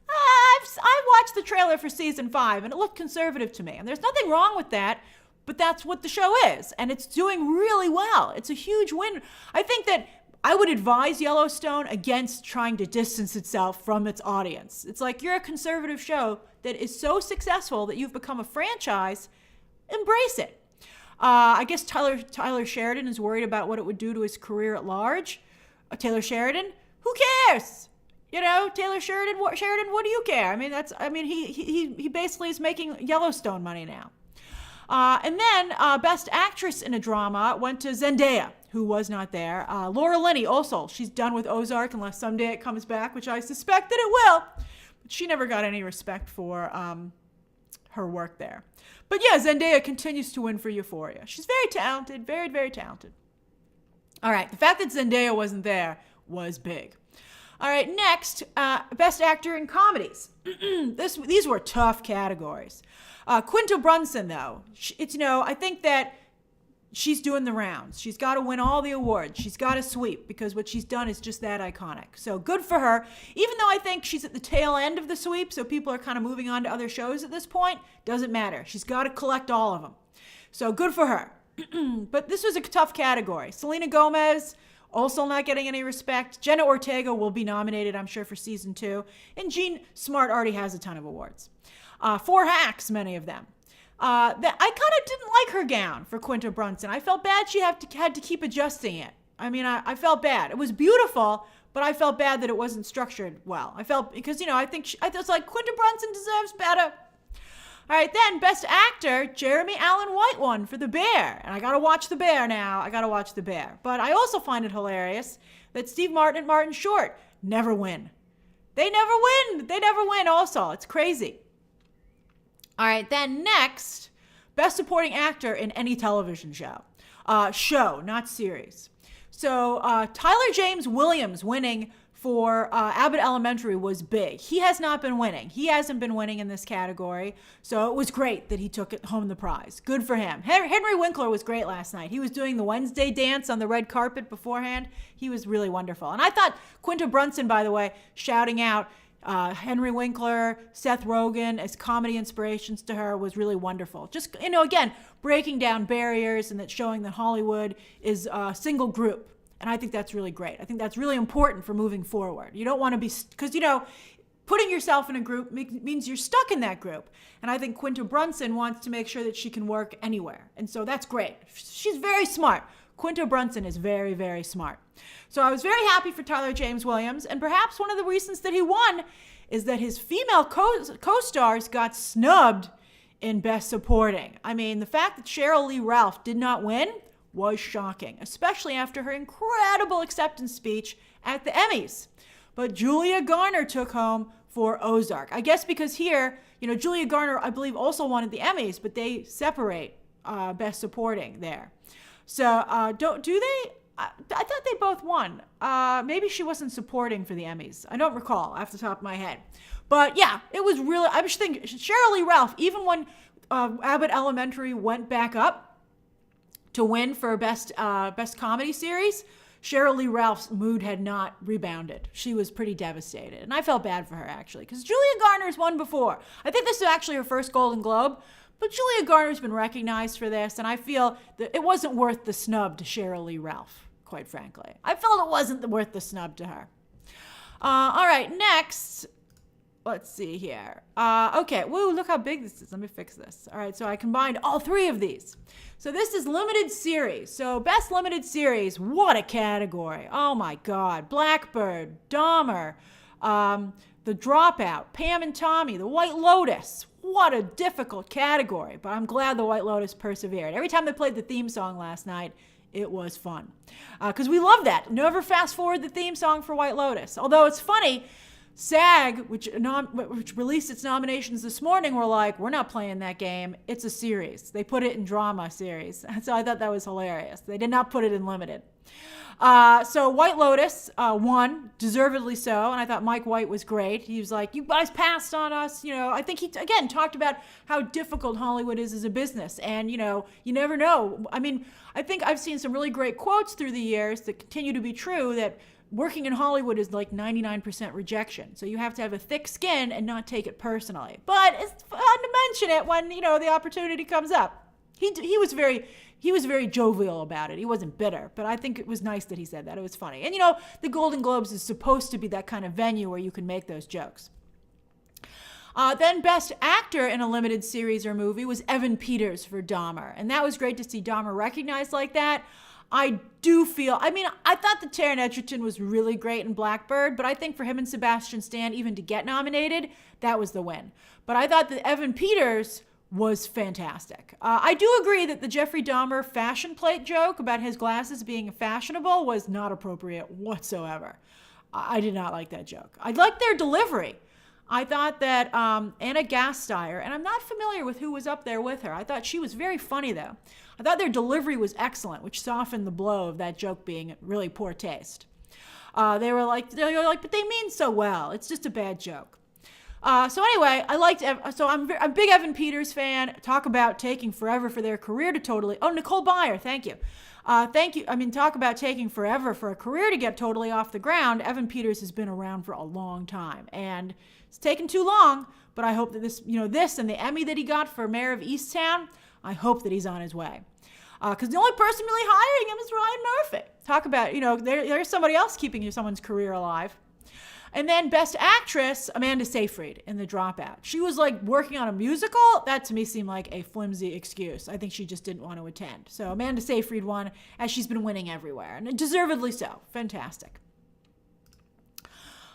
I watched the trailer for season 5 and it looked conservative to me. And there's nothing wrong with that, but that's what the show is. And it's doing really well. It's a huge win. I think that I would advise Yellowstone against trying to distance itself from its audience. It's like you're a conservative show that is so successful that you've become a franchise. Embrace it. I guess Tyler Sheridan is worried about what it would do to his career at large. Taylor Sheridan, who cares? Taylor Sheridan, what do you care? He basically is making Yellowstone money now. And then Best Actress in a Drama went to Zendaya, who was not there. Laura Linney also, she's done with Ozark unless someday it comes back, which I suspect that it will. But she never got any respect for her work there. But yeah, Zendaya continues to win for Euphoria. She's very talented, very, very talented. All right, the fact that Zendaya wasn't there was big. All right, next, Best Actor in Comedies. These were tough categories. Quinta Brunson, though, I think that she's doing the rounds. She's got to win all the awards. She's got to sweep because what she's done is just that iconic. So good for her. Even though I think she's at the tail end of the sweep, so people are kind of moving on to other shows at this point, doesn't matter. She's got to collect all of them. So good for her. But this was a tough category. Selena Gomez, also not getting any respect. Jenna Ortega will be nominated, I'm sure, for season 2. And Jean Smart already has a ton of awards. 4 hacks, many of them. I kind of didn't like her gown for Quinta Brunson. I felt bad she had to keep adjusting it. I felt bad. It was beautiful, but I felt bad that it wasn't structured well. I felt, because, I was like, Quinta Brunson deserves better. All right, then, Best Actor, Jeremy Allen White won for The Bear. And I got to watch The Bear now. But I also find it hilarious that Steve Martin and Martin Short never win. They never win also. It's crazy. All right, then next, Best Supporting Actor in Any Television Show. Show, not series. So Tyler James Williams winning for Abbott Elementary was big. He has not been winning. He hasn't been winning in this category. So it was great that he took it home the prize. Good for him. Henry Winkler was great last night. He was doing the Wednesday dance on the red carpet beforehand. He was really wonderful. And I thought Quinta Brunson, by the way, shouting out Henry Winkler, Seth Rogen as comedy inspirations to her was really wonderful. Just, again, breaking down barriers and that showing that Hollywood is a single group. And I think that's really great. I think that's really important for moving forward. You don't want to be, because, putting yourself in a group means you're stuck in that group. And I think Quinta Brunson wants to make sure that she can work anywhere. And so that's great. She's very smart. Quinta Brunson is very, very smart. So I was very happy for Tyler James Williams. And perhaps one of the reasons that he won is that his female co-stars got snubbed in Best Supporting. The fact that Cheryl Lee Ralph did not win was shocking, especially after her incredible acceptance speech at the Emmys. But Julia Garner took home for Ozark. I guess because here, Julia Garner, I believe, also won at the Emmys, but they separate Best Supporting there. So do they? I thought they both won. Maybe she wasn't supporting for the Emmys. I don't recall off the top of my head. But yeah, it was really, I was thinking, Cheryl Lee Ralph, even when Abbott Elementary went back up to win for Best Comedy Series, Cheryl Lee Ralph's mood had not rebounded. She was pretty devastated. And I felt bad for her, actually, because Julia Garner's won before. I think this is actually her first Golden Globe, but Julia Garner's been recognized for this, and I feel that it wasn't worth the snub to Cheryl Lee Ralph, quite frankly. I felt it wasn't worth the snub to her. All right, next, let's see here. Okay, woo, look how big this is. Let me fix this. All right, so I combined all 3 of these. So this is limited series. So Best Limited Series, what a category. Oh my God. Blackbird, Dahmer, The Dropout, Pam and Tommy, The White Lotus. What a difficult category, but I'm glad The White Lotus persevered. Every time they played the theme song last night, it was fun. Because we love that. Never fast forward the theme song for White Lotus. Although it's funny, SAG, which released its nominations this morning, were like, we're not playing that game. It's a series. They put it in drama series. So I thought that was hilarious. They did not put it in limited. So White Lotus won, deservedly so, and I thought Mike White was great. He was like, you guys passed on us. I think he, again, talked about how difficult Hollywood is as a business, and, you never know. I mean, I think I've seen some really great quotes through the years that continue to be true, that working in Hollywood is like 99% rejection. So you have to have a thick skin and not take it personally. But it's fun to mention it when, the opportunity comes up. He was very jovial about it. He wasn't bitter, but I think it was nice that he said that. It was funny. And the Golden Globes is supposed to be that kind of venue where you can make those jokes. Then Best Actor in a Limited Series or Movie was Evan Peters for Dahmer. And that was great to see Dahmer recognized like that. I thought that Taron Egerton was really great in Blackbird, but I think for him and Sebastian Stan even to get nominated, that was the win. But I thought that Evan Peters was fantastic. I do agree that the Jeffrey Dahmer fashion plate joke about his glasses being fashionable was not appropriate whatsoever. I did not like that joke. I liked their delivery. I thought that Anna Gasteyer, and I'm not familiar with who was up there with her. I thought she was very funny, though. I thought their delivery was excellent, which softened the blow of that joke being really poor taste. They were like, but they mean so well. It's just a bad joke. So anyway, I'm a big Evan Peters fan. Talk about taking forever for their career to totally. Oh, Nicole Byer, thank you. Thank you. I mean, talk about taking forever for a career to get totally off the ground. Evan Peters has been around for a long time, and it's taken too long. But I hope that this and the Emmy that he got for Mayor of Easttown, I hope that he's on his way. Because the only person really hiring him is Ryan Murphy. Talk about, there's somebody else keeping someone's career alive. And then Best Actress, Amanda Seyfried in The Dropout. She was like working on a musical. That to me seemed like a flimsy excuse. I think she just didn't want to attend. So Amanda Seyfried won, as she's been winning everywhere, and deservedly so. Fantastic.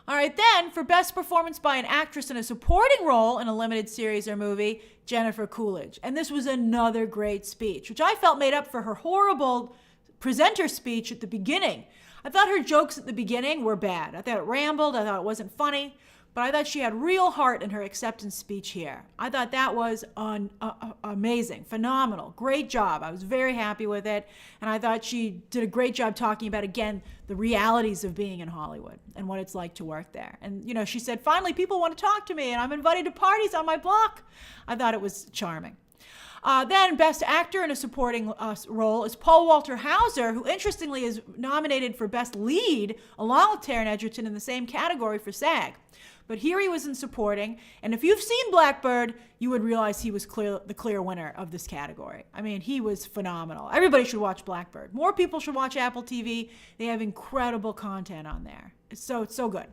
All right, then for Best Performance by an Actress in a Supporting Role in a Limited Series or Movie, Jennifer Coolidge. And this was another great speech, which I felt made up for her horrible presenter speech at the beginning. I thought her jokes at the beginning were bad. I thought it rambled. I thought it wasn't funny. But I thought she had real heart in her acceptance speech here. I thought that was amazing, phenomenal, great job. I was very happy with it. And I thought she did a great job talking about, again, the realities of being in Hollywood and what it's like to work there. And, she said, finally, people want to talk to me and I'm invited to parties on my block. I thought it was charming. Then Best Actor in a Supporting Role is Paul Walter Hauser, who interestingly is nominated for Best Lead along with Taron Egerton in the same category for SAG. But here he was in Supporting, and if you've seen Blackbird, you would realize he was the clear winner of this category. I mean, he was phenomenal. Everybody should watch Blackbird. More people should watch Apple TV. They have incredible content on there. It's so good.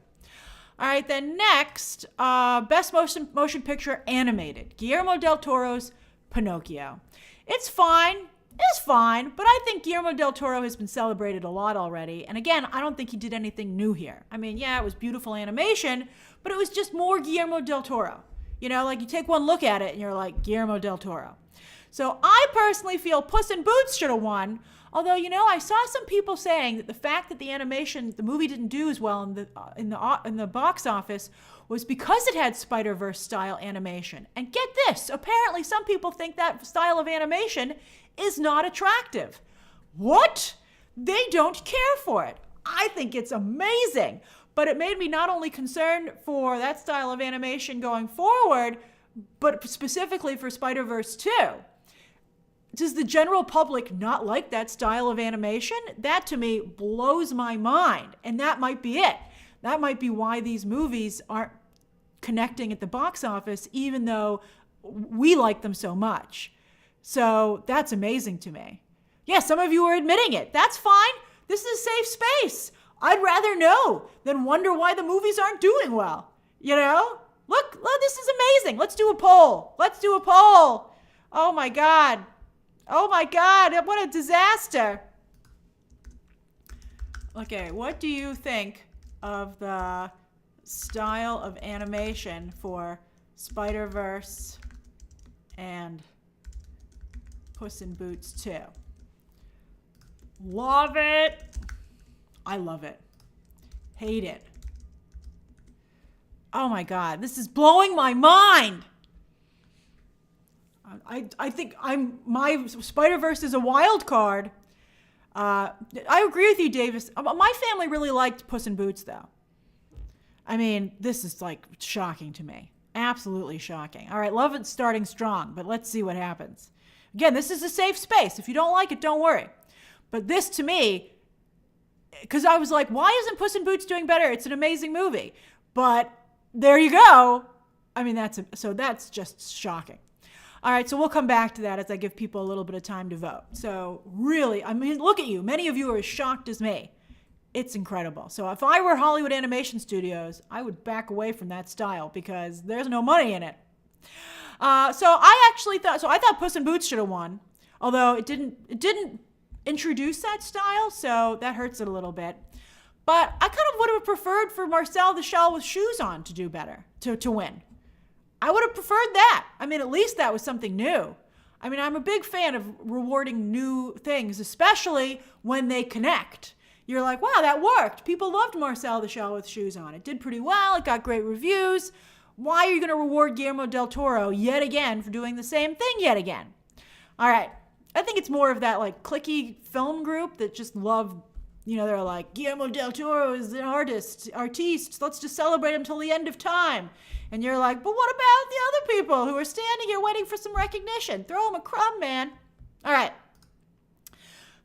All right, then next, Best Motion Picture Animated, Guillermo del Toro's Pinocchio. It's fine, but I think Guillermo del Toro has been celebrated a lot already. And again, I don't think he did anything new here. I mean, yeah, it was beautiful animation, but it was just more Guillermo del Toro. Like you take one look at it and you're like, Guillermo del Toro. So I personally feel Puss in Boots should have won. Although, I saw some people saying that the fact that the movie didn't do as well in the box office was because it had Spider-Verse style animation. And get this, apparently some people think that style of animation is not attractive. What? They don't care for it. I think it's amazing. But it made me not only concerned for that style of animation going forward, but specifically for Spider-Verse 2. Does the general public not like that style of animation? That to me blows my mind. And that might be it. That might be why these movies aren't connecting at the box office, even though we like them so much. So that's amazing to me. Yeah, some of you are admitting it. That's fine. This is a safe space. I'd rather know than wonder why the movies aren't doing well. Look, this is amazing. Let's do a poll. Oh my God, what a disaster. Okay, what do you think of the style of animation for Spider-Verse and Puss in Boots 2? Love it. I love it. Hate it. Oh my God, this is blowing my mind. I think my Spider-Verse is a wild card. I agree with you, Davis. My family really liked Puss in Boots, though. I mean, this is like shocking to me. Absolutely shocking. All right, love it starting strong, but let's see what happens. Again, this is a safe space. If you don't like it, don't worry. But this to me, because I was like, why isn't Puss in Boots doing better? It's an amazing movie. But there you go. I mean, that's just shocking. All right, so we'll come back to that as I give people a little bit of time to vote. So really, I mean, look at you. Many of you are as shocked as me. It's incredible. So if I were Hollywood Animation Studios, I would back away from that style because there's no money in it. I thought Puss in Boots should have won, although it didn't introduce that style, so that hurts it a little bit. But I kind of would have preferred for Marcel the Shell with Shoes On to do better, to win. I would have preferred that. I mean, at least that was something new. I mean, I'm a big fan of rewarding new things, especially when they connect. You're like, wow, that worked. People loved Marcel the Shell with Shoes On. It did pretty well. It got great reviews. Why are you going to reward Guillermo del Toro yet again for doing the same thing yet again? All right. I think it's more of that like cliquey film group that just love, they're like, Guillermo del Toro is an artiste. Let's just celebrate him till the end of time. And you're like, but what about the other people who are standing here waiting for some recognition? Throw them a crumb, man. All right.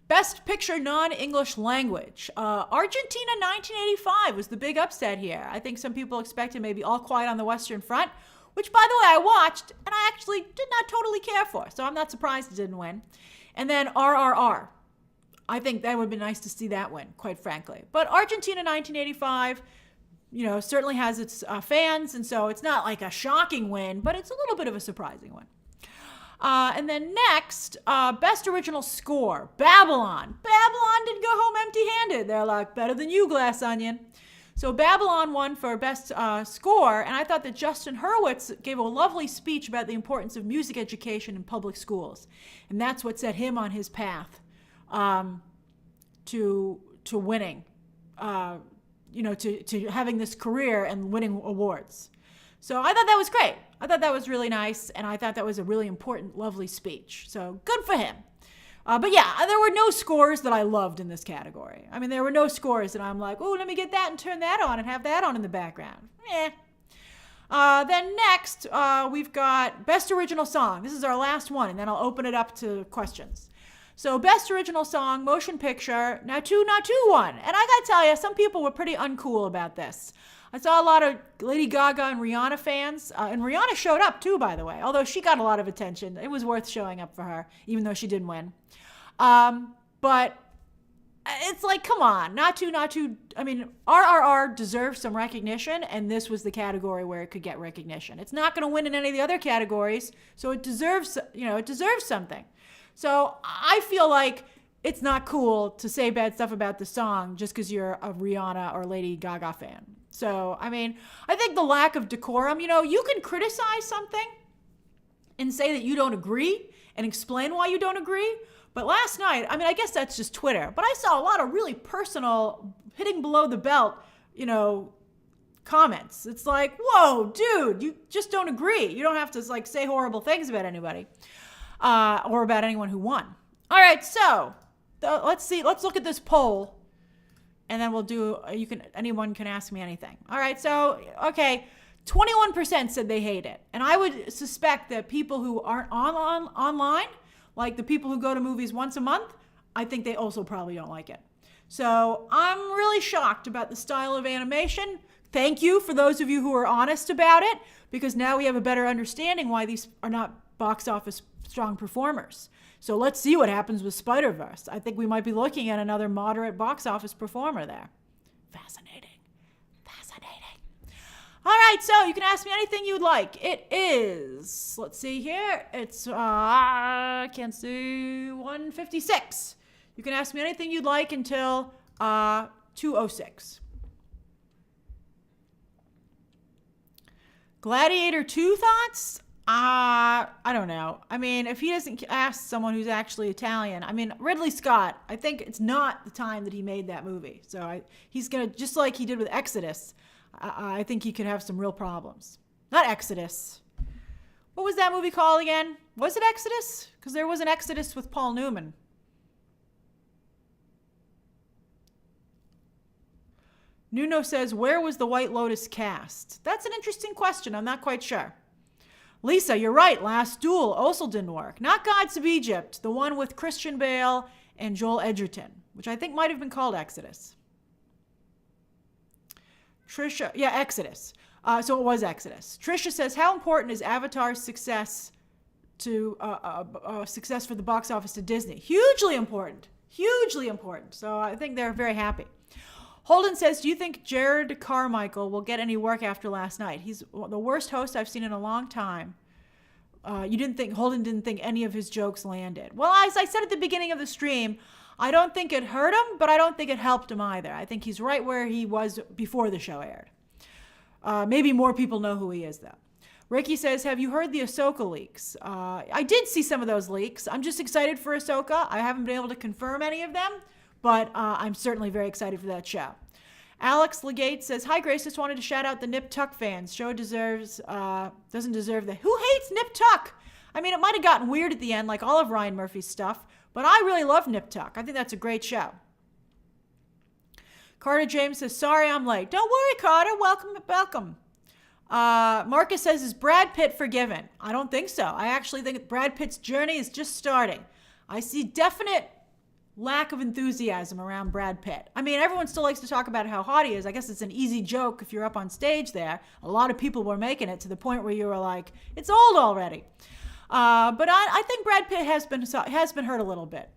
Best Picture Non-English Language. Argentina 1985 was the big upset here. I think some people expected maybe All Quiet on the Western Front, which, by the way, I watched and I actually did not totally care for. So I'm not surprised it didn't win. And then RRR. I think that would be nice to see that win, quite frankly. But Argentina 1985, certainly has its fans. And so it's not like a shocking win, but it's a little bit of a surprising win. And then next, Best Original Score, Babylon. Babylon didn't go home empty-handed. They're like, better than you, Glass Onion. So Babylon won for Best Score, and I thought that Justin Hurwitz gave a lovely speech about the importance of music education in public schools. And that's what set him on his path to winning, to having this career and winning awards. So I thought that was great. I thought that was really nice, and I thought that was a really important, lovely speech. So good for him. But yeah, there were no scores that I loved in this category. I mean, there were no scores that I'm like, oh, let me get that and turn that on and have that on in the background. Then next, we've got Best Original Song. This is our last one, and then I'll open it up to questions. So Best Original Song, Motion Picture, Natu won. And I gotta tell you, some people were pretty uncool about this. I saw a lot of Lady Gaga and Rihanna fans, and Rihanna showed up too, by the way, although she got a lot of attention. It was worth showing up for her, even though she didn't win. But it's like, come on, Natu. I mean, RRR deserves some recognition, and this was the category where it could get recognition. It's not going to win in any of the other categories, so it deserves something. So I feel like it's not cool to say bad stuff about the song just because you're a Rihanna or Lady Gaga fan. So, I mean, I think the lack of decorum, you can criticize something and say that you don't agree and explain why you don't agree. But last night, I mean, I guess that's just Twitter, but I saw a lot of really personal, hitting below the belt, comments. It's like, whoa, dude, you just don't agree. You don't have to say horrible things about anybody or about anyone who won. All right, so let's look at this poll. And then we'll do, anyone can ask me anything. All right, so, okay, 21% said they hate it. And I would suspect that people who aren't online, like the people who go to movies once a month, I think they also probably don't like it. So I'm really shocked about the style of animation. Thank you for those of you who are honest about it, because now we have a better understanding why these are not box office strong performers. So let's see what happens with Spider-Verse. I think we might be looking at another moderate box office performer there. Fascinating. All right, so you can ask me anything you'd like. It is, let's see here. It's, I can't see, 1:56. You can ask me anything you'd like until 2:06. Gladiator 2 thoughts? I don't know. I mean, if he doesn't ask someone who's actually Italian, I mean, Ridley Scott, I think it's not the time that he made that movie. So he's going to, just like he did with Exodus, I think he could have some real problems. Not Exodus. What was that movie called again? Was it Exodus? Because there was an Exodus with Paul Newman. Nuno says, where was the White Lotus cast? That's an interesting question. I'm not quite sure. Lisa, you're right. Last Duel also didn't work. Not Gods of Egypt, the one with Christian Bale and Joel Edgerton, which I think might have been called Exodus. Trisha, yeah, Exodus. So it was Exodus. Trisha says, how important is Avatar's success to success for the box office to Disney? Hugely important. Hugely important. So I think they're very happy. Holden says, do you think Jerrod Carmichael will get any work after last night? He's the worst host I've seen in a long time. Holden didn't think any of his jokes landed. Well, as I said at the beginning of the stream, I don't think it hurt him, but I don't think it helped him either. I think he's right where he was before the show aired. Maybe more people know who he is, though. Ricky says, have you heard the Ahsoka leaks? I did see some of those leaks. I'm just excited for Ahsoka. I haven't been able to confirm any of them, but I'm certainly very excited for that show. Alex Legate says, hi, Grace. Just wanted to shout out the Nip Tuck fans. Show doesn't deserve the... Who hates Nip Tuck? I mean, it might have gotten weird at the end, like all of Ryan Murphy's stuff, but I really love Nip Tuck. I think that's a great show. Carter James says, sorry I'm late. Don't worry, Carter. Welcome. Marcus says, is Brad Pitt forgiven? I don't think so. I actually think Brad Pitt's journey is just starting. I see definite lack of enthusiasm around Brad Pitt. I mean, everyone still likes to talk about how hot he is. I guess it's an easy joke if you're up on stage there. A lot of people were making it to the point where you were like, it's old already. But I think Brad Pitt has been hurt a little bit.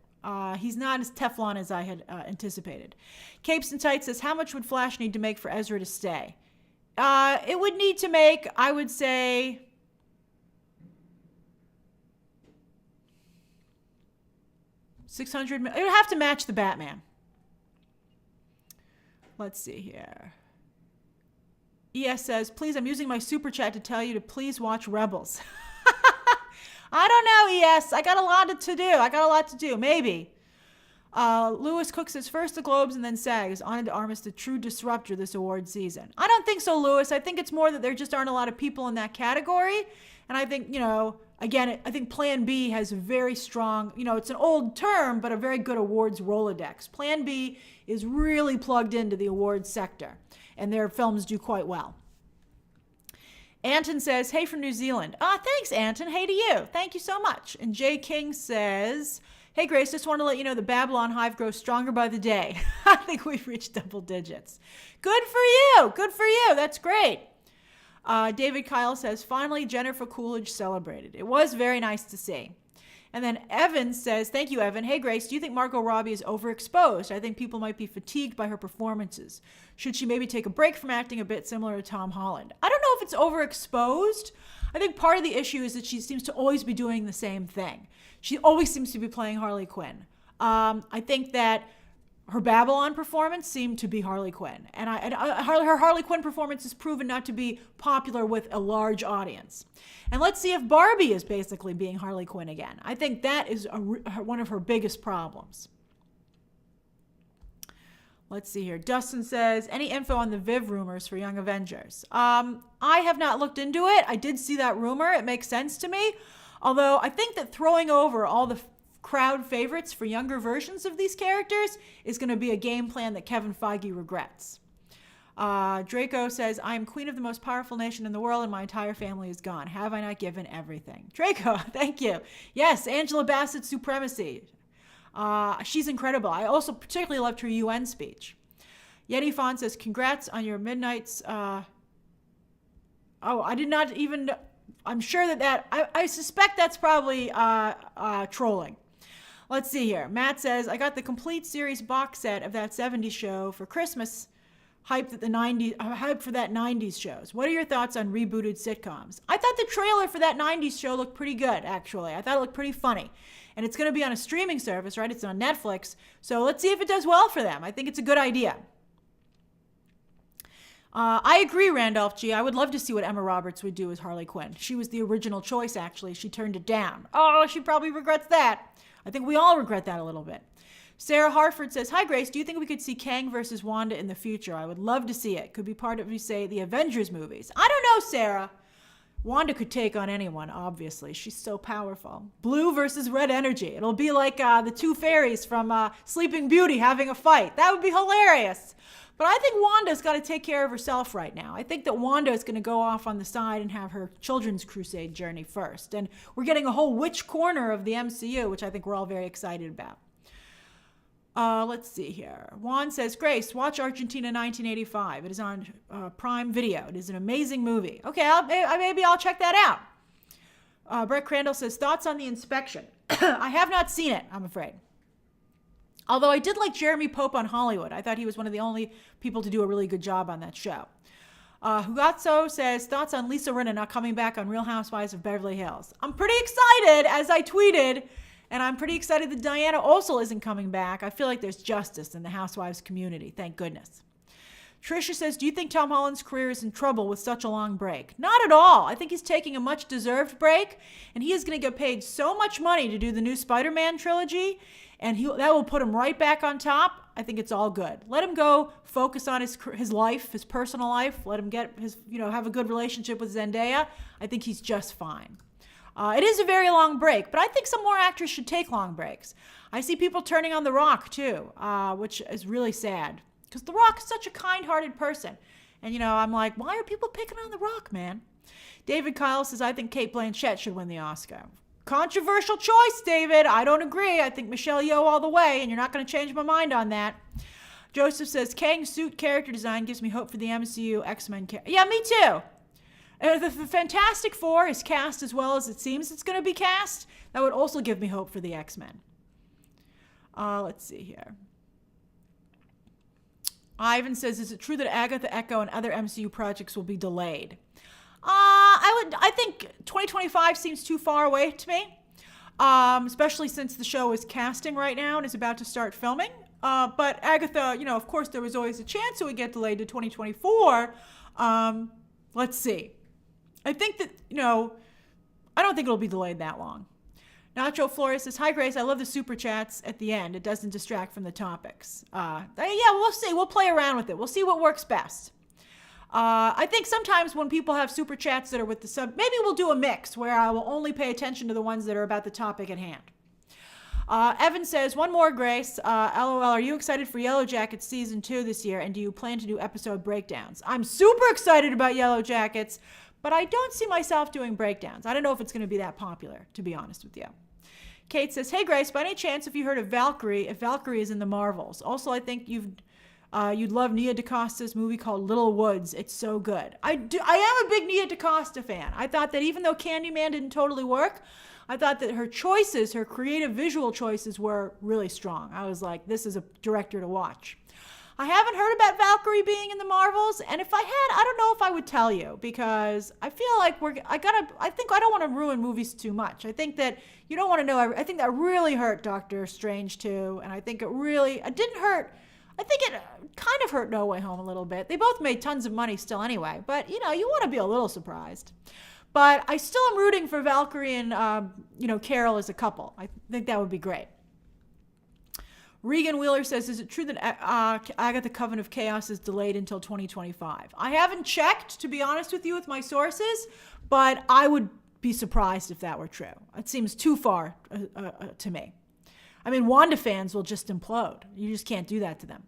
He's not as Teflon as I had anticipated. Capes and Tights says, how much would Flash need to make for Ezra to stay? It would need to make, I would say, $600 million. It would have to match the Batman. Let's see here. ES says, please, I'm using my super chat to tell you to please watch Rebels. I don't know, ES. I got a lot to do. Maybe. Lewis Cook says, first the Globes and then SAG is honored to Armis the true disruptor this award season. I don't think so, Lewis. I think it's more that there just aren't a lot of people in that category. And I think, again, I think Plan B has a very strong, it's an old term, but a very good awards Rolodex. Plan B is really plugged into the awards sector, and their films do quite well. Anton says, hey from New Zealand. Thanks, Anton. Hey to you. Thank you so much. And Jay King says, hey, Grace, just want to let you know the Babylon Hive grows stronger by the day. I think we've reached double digits. Good for you. Good for you. That's great. David Kyle says, finally, Jennifer Coolidge celebrated. It was very nice to see. And then Evan says, thank you, Evan. Hey, Grace, do you think Margot Robbie is overexposed? I think people might be fatigued by her performances. Should she maybe take a break from acting a bit similar to Tom Holland? I don't know if it's overexposed. I think part of the issue is that she seems to always be doing the same thing. She always seems to be playing Harley Quinn. I think that her Babylon performance seemed to be Harley Quinn. And her Harley Quinn performance has proven not to be popular with a large audience. And let's see if Barbie is basically being Harley Quinn again. I think that is one of her biggest problems. Let's see here. Dustin says, any info on the Viv rumors for Young Avengers? I have not looked into it. I did see that rumor. It makes sense to me. Although I think that throwing over all the crowd favorites for younger versions of these characters is going to be a game plan that Kevin Feige regrets. Draco says, I am queen of the most powerful nation in the world and my entire family is gone. Have I not given everything? Draco, thank you. Yes, Angela Bassett's supremacy. She's incredible. I also particularly loved her UN speech. Yeti Fawn says, congrats on your Midnight's... I did not even... I'm sure I suspect that's probably trolling. Let's see here. Matt says, I got the complete series box set of that 70s show for Christmas. Hyped for that 90s shows. What are your thoughts on rebooted sitcoms? I thought the trailer for that 90s show looked pretty good, actually. I thought it looked pretty funny. And it's going to be on a streaming service, right? It's on Netflix. So let's see if it does well for them. I think it's a good idea. I agree, Randolph G. I would love to see what Emma Roberts would do as Harley Quinn. She was the original choice, actually. She turned it down. Oh, she probably regrets that. I think we all regret that a little bit. Sarah Harford says, hi, Grace. Do you think we could see Kang versus Wanda in the future? I would love to see it. Could be part of, say, the Avengers movies. I don't know, Sarah. Wanda could take on anyone, obviously. She's so powerful. Blue versus red energy. It'll be like the two fairies from Sleeping Beauty having a fight. That would be hilarious. But I think Wanda's got to take care of herself right now. I think that Wanda is going to go off on the side and have her children's crusade journey first. And we're getting a whole witch corner of the MCU, which I think we're all very excited about. Let's see here. Juan says, Grace, watch Argentina 1985. It is on Prime Video. It is an amazing movie. Okay, maybe I'll check that out. Brett Crandall says, thoughts on the inspection? I have not seen it, I'm afraid. Although I did like Jeremy Pope on Hollywood. I thought he was one of the only people to do a really good job on that show. Hugatso says, thoughts on Lisa Rinna not coming back on Real Housewives of Beverly Hills. I'm pretty excited, as I tweeted, and I'm pretty excited that Diana Osel isn't coming back. I feel like there's justice in the Housewives community, thank goodness. Tricia says, do you think Tom Holland's career is in trouble with such a long break? Not at all. I think he's taking a much deserved break, and he is going to get paid so much money to do the new Spider-Man trilogy, and that will put him right back on top. I think it's all good. Let him go focus on his life, his personal life. Let him get have a good relationship with Zendaya. I think he's just fine. It is a very long break, but I think some more actors should take long breaks. I see people turning on The Rock too, which is really sad because The Rock is such a kind-hearted person. And I'm like, why are people picking on The Rock, man? David Kyle says, I think Cate Blanchett should win the Oscar. Controversial choice, David. I don't agree. I think Michelle Yeoh all the way, and you're not going to change my mind on that. Joseph says, Kang's suit character design gives me hope for the MCU X-Men. Yeah, me too. The Fantastic Four is cast as well as it seems it's going to be cast. That would also give me hope for the X-Men. Let's see here. Ivan says, is it true that Agatha, Echo, and other MCU projects will be delayed? I think 2025 seems too far away to me, especially since the show is casting right now and is about to start filming. But Agatha, of course, there was always a chance it would get delayed to 2024. Let's see. I think that, I don't think it'll be delayed that long. Nacho Flores says, hi, Grace. I love the super chats at the end. It doesn't distract from the topics. Yeah, we'll see. We'll play around with it. We'll see what works best. I think sometimes when people have super chats that are with the sub, maybe we'll do a mix where I will only pay attention to the ones that are about the topic at hand. Evan says, one more, Grace. LOL, are you excited for Yellow Jackets season 2 this year? And do you plan to do episode breakdowns? I'm super excited about Yellow Jackets, but I don't see myself doing breakdowns. I don't know if it's going to be that popular, to be honest with you. Kate says, hey, Grace, by any chance have you heard of Valkyrie, if Valkyrie is in the Marvels? Also, I think you'd love Nia DaCosta's movie called Little Woods. It's so good. I am a big Nia DaCosta fan. I thought that even though Candyman didn't totally work, I thought that her choices, her creative visual choices were really strong. I was like, this is a director to watch. I haven't heard about Valkyrie being in the Marvels, and if I had, I don't know if I would tell you because I feel like I don't want to ruin movies too much. I think that you don't want to know. I think that really hurt Doctor Strange too, and I think it didn't hurt. I think it kind of hurt No Way Home a little bit. They both made tons of money still anyway, but you want to be a little surprised. But I still am rooting for Valkyrie and Carol as a couple. I think that would be great. Regan Wheeler says, is it true that Agatha Coven of Chaos is delayed until 2025? I haven't checked, to be honest with you, with my sources, but I would be surprised if that were true. It seems too far to me. I mean, Wanda fans will just implode. You just can't do that to them.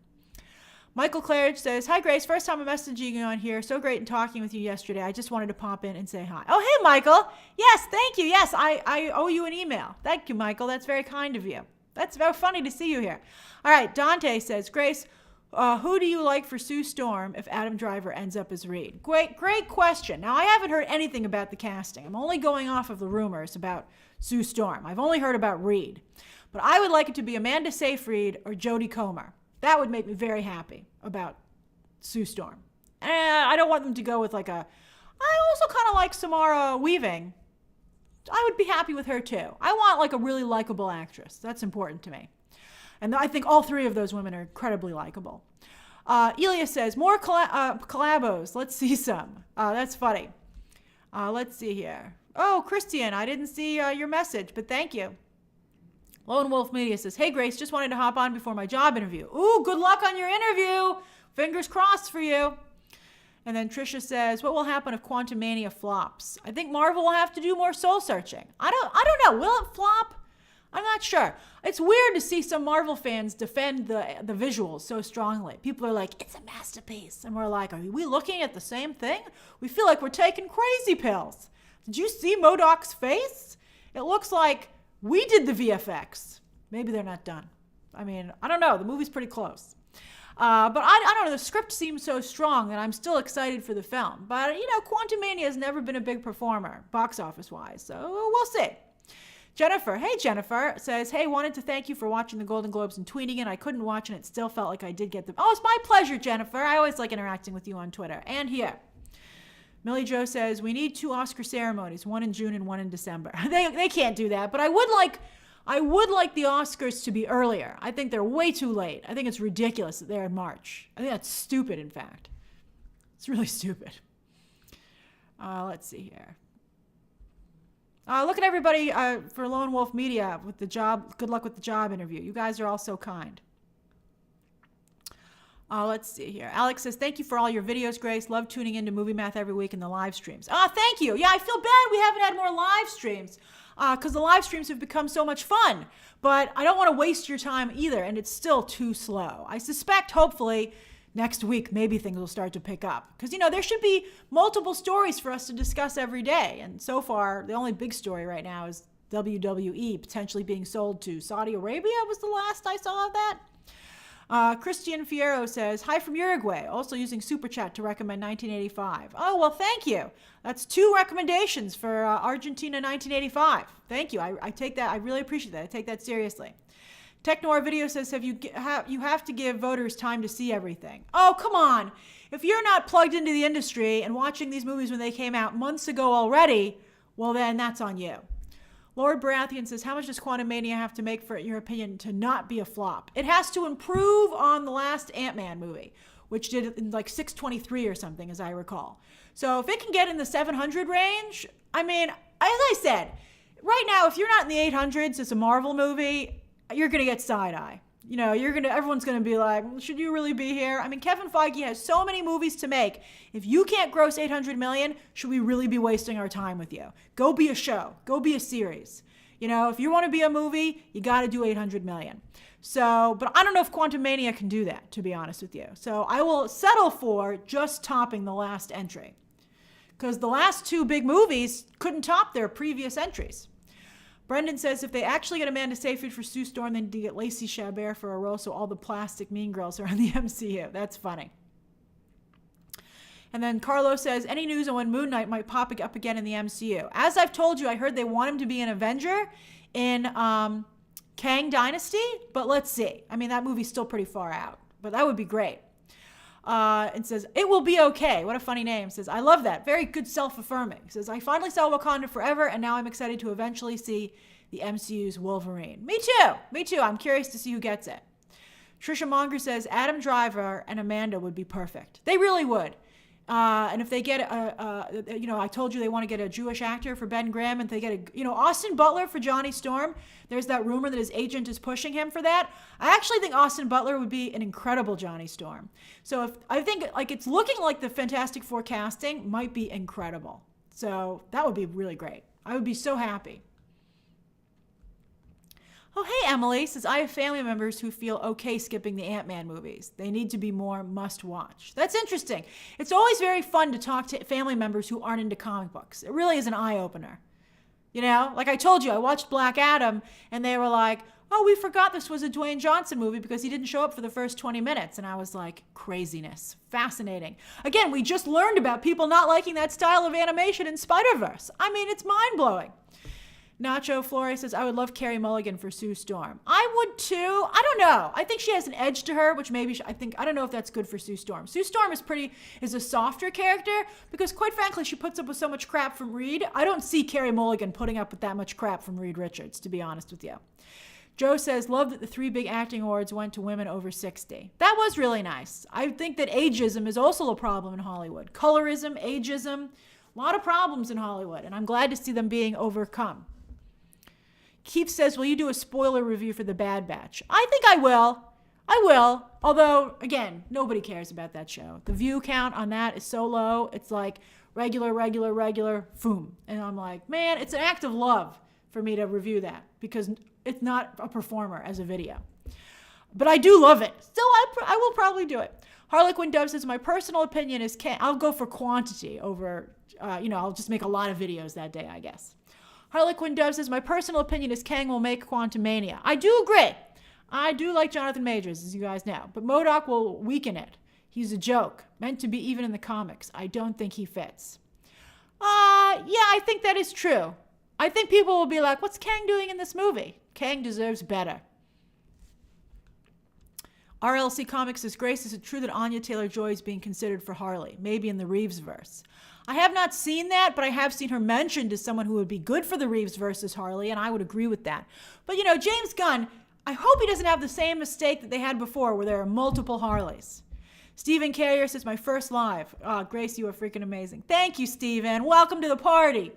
Michael Claridge says, hi, Grace. First time I'm messaging you on here. So great in talking with you yesterday. I just wanted to pop in and say hi. Oh, hey, Michael. Yes, thank you. Yes, I owe you an email. Thank you, Michael. That's very kind of you. That's very funny to see you here. All right, Dante says, Grace, who do you like for Sue Storm if Adam Driver ends up as Reed? Great question. Now, I haven't heard anything about the casting. I'm only going off of the rumors about Sue Storm. I've only heard about Reed. But I would like it to be Amanda Seyfried or Jodie Comer. That would make me very happy about Sue Storm. I don't want them to go with I also kind of like Samara Weaving. I would be happy with her too. I want a really likable actress. That's important to me. And I think all three of those women are incredibly likable. Elia says, more collabos. Let's see some. That's funny. Let's see here. Oh, Christian, I didn't see your message, but thank you. Lone Wolf Media says, hey, Grace, just wanted to hop on before my job interview. Ooh, good luck on your interview. Fingers crossed for you. And then Trisha says, what will happen if Quantumania flops? I think Marvel will have to do more soul searching. I don't know. Will it flop? I'm not sure. It's weird to see some Marvel fans defend the visuals so strongly. People are like, it's a masterpiece. And we're like, are we looking at the same thing? We feel like we're taking crazy pills. Did you see MODOK's face? It looks like we did the VFX. Maybe they're not done. I mean, I don't know. The movie's pretty close. But I don't know. The script seems so strong that I'm still excited for the film. But, Quantumania has never been a big performer, box office-wise. So we'll see. Jennifer, hey Jennifer, says, hey, wanted to thank you for watching the Golden Globes and tweeting it. I couldn't watch and it still felt like I did get them. Oh, it's my pleasure, Jennifer. I always like interacting with you on Twitter and here. Millie Jo says, we need 2 Oscar ceremonies, one in June and one in December. They can't do that, but I would like the Oscars to be earlier. I think they're way too late. I think it's ridiculous that they're in March. I think that's stupid, in fact. It's really stupid. Let's see here. Look at everybody for Lone Wolf Media with the job. Good luck with the job interview. You guys are all so kind. Let's see here. Alex says, thank you for all your videos, Grace. Love tuning into Movie Math every week and the live streams. Thank you. Yeah, I feel bad we haven't had more live streams because the live streams have become so much fun. But I don't want to waste your time either, and it's still too slow. I suspect, hopefully, next week, maybe things will start to pick up. Because, there should be multiple stories for us to discuss every day. And so far, the only big story right now is WWE potentially being sold to Saudi Arabia was the last I saw of that. Christian Fierro says, hi from Uruguay, also using Super Chat to recommend 1985. Oh, well, thank you. That's 2 recommendations for Argentina 1985. Thank you. I take that. I really appreciate that. I take that seriously. Technor Video says, you have to give voters time to see everything. Oh, come on. If you're not plugged into the industry and watching these movies when they came out months ago already, well, then that's on you. Lord Baratheon says, how much does Quantumania have to make for, in your opinion, to not be a flop? It has to improve on the last Ant-Man movie, which did in like 623 or something, as I recall. So if it can get in the 700 range, I mean, as I said, right now, if you're not in the 800s, it's a Marvel movie, you're going to get side-eye. Everyone's going to be like, should you really be here? I mean, Kevin Feige has so many movies to make. If you can't gross 800 million, should we really be wasting our time with you? Go be a show. Go be a series. If you want to be a movie, you got to do 800 million. So, but I don't know if Quantumania can do that, to be honest with you. So I will settle for just topping the last entry. Because the last 2 big movies couldn't top their previous entries. Brendan says, if they actually get Amanda Seyfried for Sue Storm, they need to get Lacey Chabert for a role so all the plastic mean girls are on the MCU. That's funny. And then Carlos says, any news on when Moon Knight might pop up again in the MCU? As I've told you, I heard they want him to be an Avenger in Kang Dynasty, but let's see. I mean, that movie's still pretty far out, but that would be great. And says, it will be okay. What a funny name. Says, I love that. Very good self-affirming. Says, I finally saw Wakanda Forever, and now I'm excited to eventually see the MCU's Wolverine. Me too. I'm curious to see who gets it. Trisha Monger says, Adam Driver and Amanda would be perfect. They really would. And if they get I told you they want to get a Jewish actor for Ben Grimm, and they get Austin Butler for Johnny Storm. There's that rumor that his agent is pushing him for that. I actually think Austin Butler would be an incredible Johnny Storm. So I think it's looking like the Fantastic Four casting might be incredible. So that would be really great. I would be so happy. Oh, hey, Emily says, I have family members who feel okay skipping the Ant-Man movies. They need to be more must-watch. That's interesting. It's always very fun to talk to family members who aren't into comic books. It really is an eye-opener. Like I told you, I watched Black Adam, and they were like, oh, we forgot this was a Dwayne Johnson movie because he didn't show up for the first 20 minutes. And I was like, craziness. Fascinating. Again, we just learned about people not liking that style of animation in Spider-Verse. I mean, it's mind-blowing. Nacho Flores says, I would love Carey Mulligan for Sue Storm. I would too. I don't know. I think she has an edge to her, which maybe I don't know if that's good for Sue Storm. Sue Storm is a softer character because quite frankly, she puts up with so much crap from Reed. I don't see Carey Mulligan putting up with that much crap from Reed Richards, to be honest with you. Joe says, love that the 3 big acting awards went to women over 60. That was really nice. I think that ageism is also a problem in Hollywood. Colorism, ageism, a lot of problems in Hollywood, and I'm glad to see them being overcome. Keith says, will you do a spoiler review for The Bad Batch? I think I will. Although, again, nobody cares about that show. The view count on that is so low. It's like regular, boom. And I'm like, man, it's an act of love for me to review that. because it's not a performer as a video. But I do love it. Still, I will probably do it. Harlequin Dove says, my personal opinion is I'll go for quantity over, I'll just make a lot of videos that day, I guess. Harlequin Dove says, my personal opinion is Kang will make Quantumania. I do agree. I do like Jonathan Majors, as you guys know. But MODOK will weaken it. He's a joke, meant to be even in the comics. I don't think he fits. Yeah, I think that is true. I think people will be like, what's Kang doing in this movie? Kang deserves better. RLC Comics says, Grace, is it true that Anya Taylor-Joy is being considered for Harley? Maybe in the Reeves verse. I have not seen that, but I have seen her mentioned as someone who would be good for the Reeves verse as Harley, and I would agree with that. But, James Gunn, I hope he doesn't have the same mistake that they had before where there are multiple Harleys. Stephen Carrier says, my first live. Grace, you are freaking amazing. Thank you, Stephen. Welcome to the party.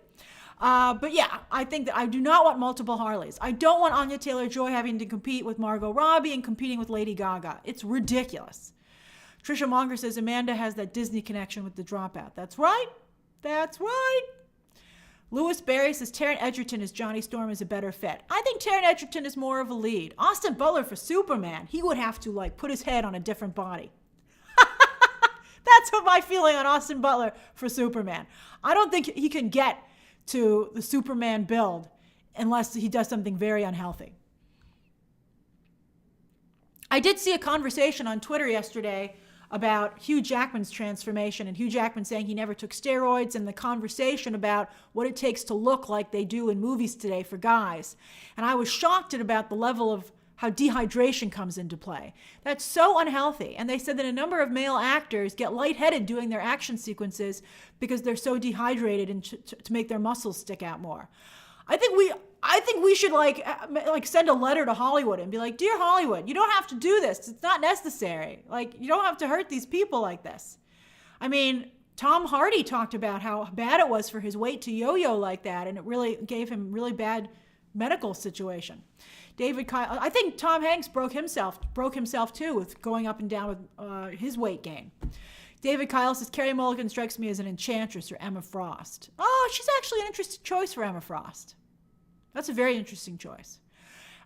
But yeah, I think that I do not want multiple Harleys. I don't want Anya Taylor-Joy having to compete with Margot Robbie and competing with Lady Gaga. It's ridiculous. Trisha Monger says, Amanda has that Disney connection with The Dropout. That's right. That's right. Lewis Barry says, Taron Egerton as Johnny Storm is a better fit. I think Taron Egerton is more of a lead. Austin Butler for Superman, he would have to put his head on a different body. That's what my feeling on Austin Butler for Superman. I don't think he can get to the Superman build unless he does something very unhealthy. I did see a conversation on Twitter yesterday about Hugh Jackman's transformation and Hugh Jackman saying he never took steroids, and the conversation about what it takes to look like they do in movies today for guys. And I was shocked at about the level of how dehydration comes into play. That's so unhealthy. And they said that a number of male actors get lightheaded doing their action sequences because they're so dehydrated and to make their muscles stick out more. I think we should send a letter to Hollywood and be like, dear Hollywood, you don't have to do this. It's not necessary. You don't have to hurt these people like this. I mean, Tom Hardy talked about how bad it was for his weight to yo-yo like that, and it really gave him really bad medical situation. David Kyle, I think Tom Hanks broke himself too with going up and down with his weight gain. David Kyle says, Carey Mulligan strikes me as an enchantress or Emma Frost. Oh, she's actually an interesting choice for Emma Frost. That's a very interesting choice.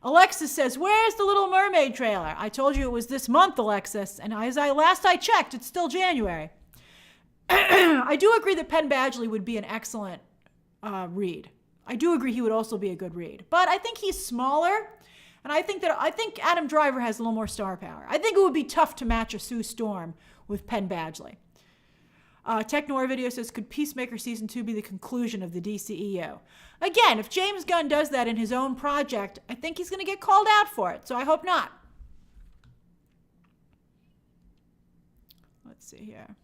Alexis says, where's the Little Mermaid trailer? I told you it was this month, Alexis, and last I checked, it's still January. I do agree that Penn Badgley would be an excellent read. I do agree he would also be a good read. But I think he's smaller, and I think Adam Driver has a little more star power. I think it would be tough to match a Sue Storm with Penn Badgley. Tech Noir Video says, could Peacemaker Season 2 be the conclusion of the DCEU? Again, if James Gunn does that in his own project, I think he's going to get called out for it, so I hope not. Let's see here.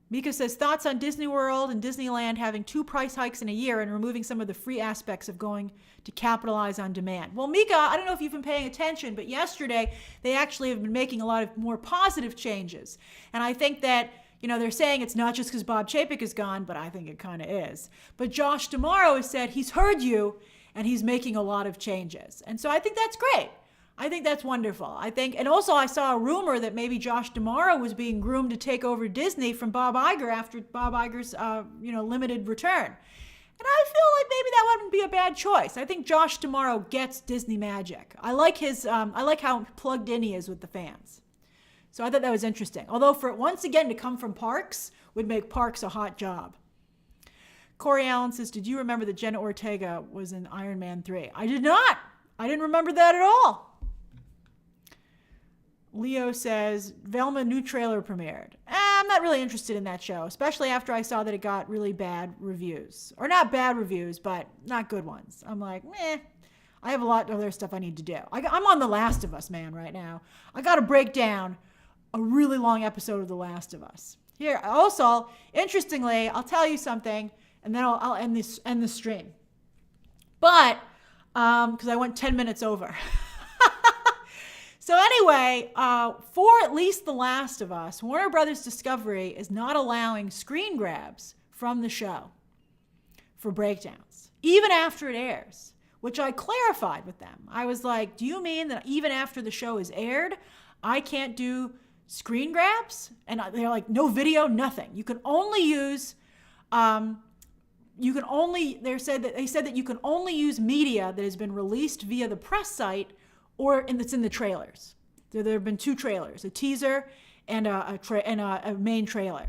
Mika says, thoughts on Disney World and Disneyland having 2 price hikes in a year and removing some of the free aspects of going to capitalize on demand. Well, Mika, I don't know if you've been paying attention, but yesterday they actually have been making a lot of more positive changes. And I think that, they're saying it's not just because Bob Chapek is gone, but I think it kind of is. But Josh D'Amaro has said he's heard you and he's making a lot of changes. And so I think that's great. I think that's wonderful. And also I saw a rumor that maybe Josh D'Amaro was being groomed to take over Disney from Bob Iger after Bob Iger's, limited return. And I feel like maybe that wouldn't be a bad choice. I think Josh D'Amaro gets Disney magic. I like how plugged in he is with the fans. So I thought that was interesting. Although for it once again to come from Parks would make Parks a hot job. Corey Allen says, did you remember that Jenna Ortega was in Iron Man 3? I did not. I didn't remember that at all. Leo says, Velma new trailer premiered. I'm not really interested in that show, especially after I saw that it got really bad reviews. Or not bad reviews, but not good ones. I'm like, meh. I have a lot of other stuff I need to do. I'm on The Last of Us, man, right now. I got to break down a really long episode of The Last of Us. Here, also, interestingly, I'll tell you something, and then I'll end the stream. But, because I went 10 minutes over. So anyway, for at least The Last of Us, Warner Brothers Discovery is not allowing screen grabs from the show for breakdowns, even after it airs, which I clarified with them. I was like, do you mean that even after the show is aired, I can't do screen grabs? And they're like, no video, nothing. You can only use, you can only, they said that you can only use media that has been released via the press site or that's in the trailers. There have been 2 trailers, a teaser and a main trailer.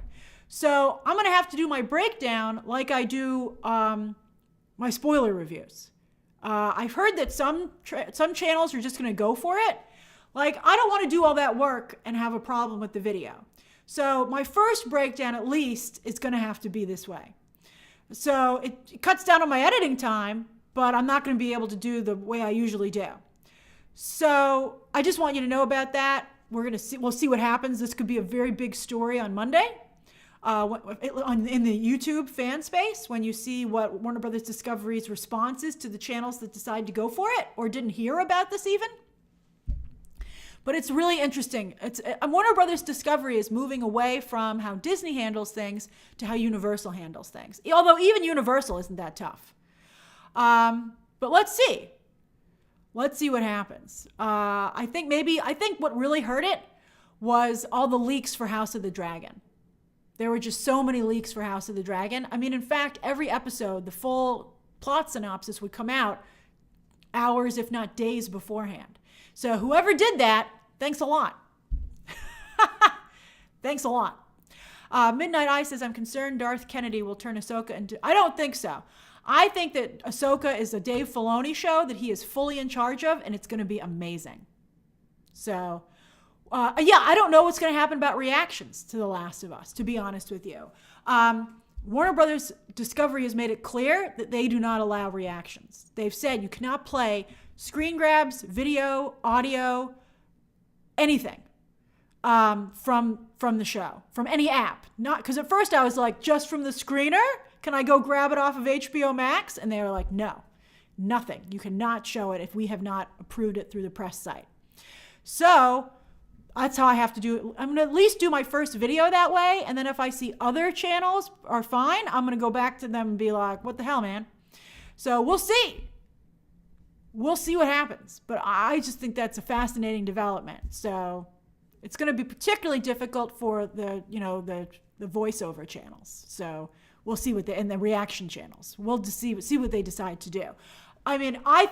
So I'm going to have to do my breakdown like I do my spoiler reviews. I've heard that some channels are just going to go for it. Like, I don't want to do all that work and have a problem with the video. So my first breakdown, at least, is going to have to be this way. So it cuts down on my editing time, but I'm not going to be able to do the way I usually do. So I just want you to know about that. We'll see what happens. This could be a very big story on Monday. In the YouTube fan space, when you see what Warner Brothers Discovery's response is to the channels that decide to go for it or didn't hear about this even. But it's really interesting. Warner Brothers Discovery is moving away from how Disney handles things to how Universal handles things. Although even Universal isn't that tough. But let's see. Let's see what happens. I think what really hurt it was all the leaks for House of the Dragon. There were just so many leaks for House of the Dragon. I mean, in fact, every episode, the full plot synopsis would come out hours, if not days beforehand. So whoever did that, thanks a lot. Thanks a lot. Midnight Eye says, I'm concerned Darth Kennedy will turn Ahsoka into... I don't think so. I think that Ahsoka is a Dave Filoni show that he is fully in charge of, and it's going to be amazing. So... I don't know what's going to happen about reactions to The Last of Us, to be honest with you. Warner Brothers Discovery has made it clear that they do not allow reactions. They've said you cannot play screen grabs, video, audio, anything from the show, from any app. Not because at first I was like, just from the screener? Can I go grab it off of HBO Max? And they were like, no, nothing. You cannot show it if we have not approved it through the press site. So... that's how I have to do it. I'm going to at least do my first video that way. And then if I see other channels are fine, I'm going to go back to them and be like, what the hell, man? So we'll see. We'll see what happens. But I just think that's a fascinating development. So it's going to be particularly difficult for the voiceover channels. So we'll see and the reaction channels. We'll just see what they decide to do. I mean, I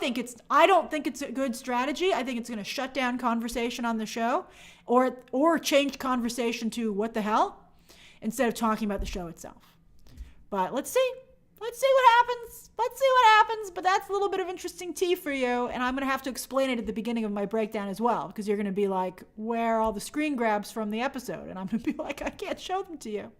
don't think it's a good strategy. I think it's going to shut down conversation on the show or change conversation to what the hell instead of talking about the show itself. But let's see. Let's see what happens. But that's a little bit of interesting tea for you. And I'm going to have to explain it at the beginning of my breakdown as well, because you're going to be like, where are all the screen grabs from the episode? And I'm going to be like, I can't show them to you.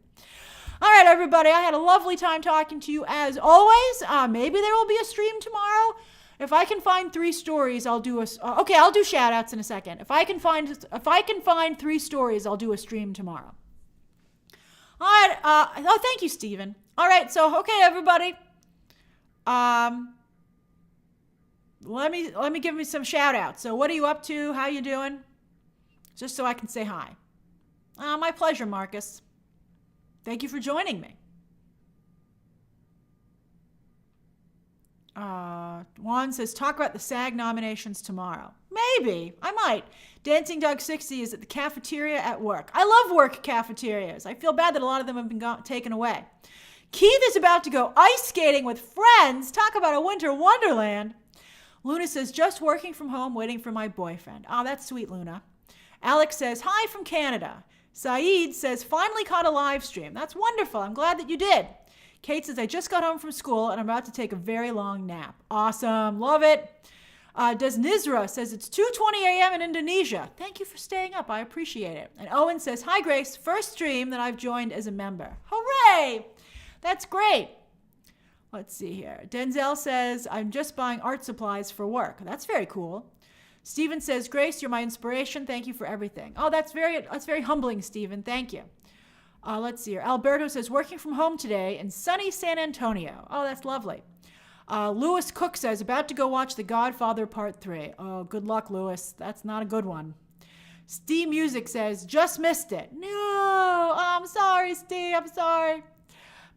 All right, everybody, I had a lovely time talking to you as always. Maybe there will be a stream tomorrow. If I can find 3 stories, I'll do I'll do shout outs in a second. If I can find 3 stories, I'll do a stream tomorrow. All right, thank you, Stephen. All right, so okay, everybody. Let me give me some shout outs. So what are you up to? How you doing? Just so I can say hi. My pleasure, Marcus. Thank you for joining me. Juan says, talk about the SAG nominations tomorrow. Maybe. I might. Dancing Dog 60 is at the cafeteria at work. I love work cafeterias. I feel bad that a lot of them have been taken away. Keith is about to go ice skating with friends. Talk about a winter wonderland. Luna says, just working from home, waiting for my boyfriend. Oh, that's sweet, Luna. Alex says, hi from Canada. Saeed says, finally caught a live stream. That's wonderful. I'm glad that you did. Kate says, I just got home from school and I'm about to take a very long nap. Awesome. Love it. Desnizra says, it's 2:20 a.m. in Indonesia. Thank you for staying up. I appreciate it. And Owen says, hi, Grace. First stream that I've joined as a member. Hooray. That's great. Let's see here. Denzel says, I'm just buying art supplies for work. That's very cool. Stephen says, Grace, you're my inspiration. Thank you for everything. Oh, that's very humbling, Stephen. Thank you. Let's see here. Alberto says, working from home today in sunny San Antonio. Oh, that's lovely. Lewis Cook says, about to go watch The Godfather Part 3. Oh, good luck, Lewis. That's not a good one. Steve Music says, just missed it. No, oh, I'm sorry, Steve. I'm sorry.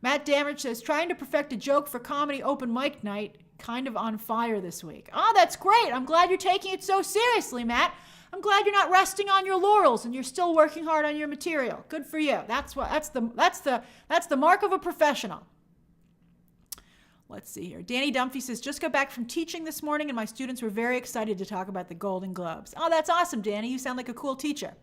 Matt Damage says, trying to perfect a joke for comedy open mic night. Kind of on fire this week. Oh, that's great. I'm glad you're taking it so seriously, Matt. I'm glad you're not resting on your laurels and you're still working hard on your material. Good for you. That's the mark of a professional. Let's see here. Danny Dumphy says, just got back from teaching this morning and my students were very excited to talk about the Golden Globes. Oh, that's awesome, Danny. You sound like a cool teacher.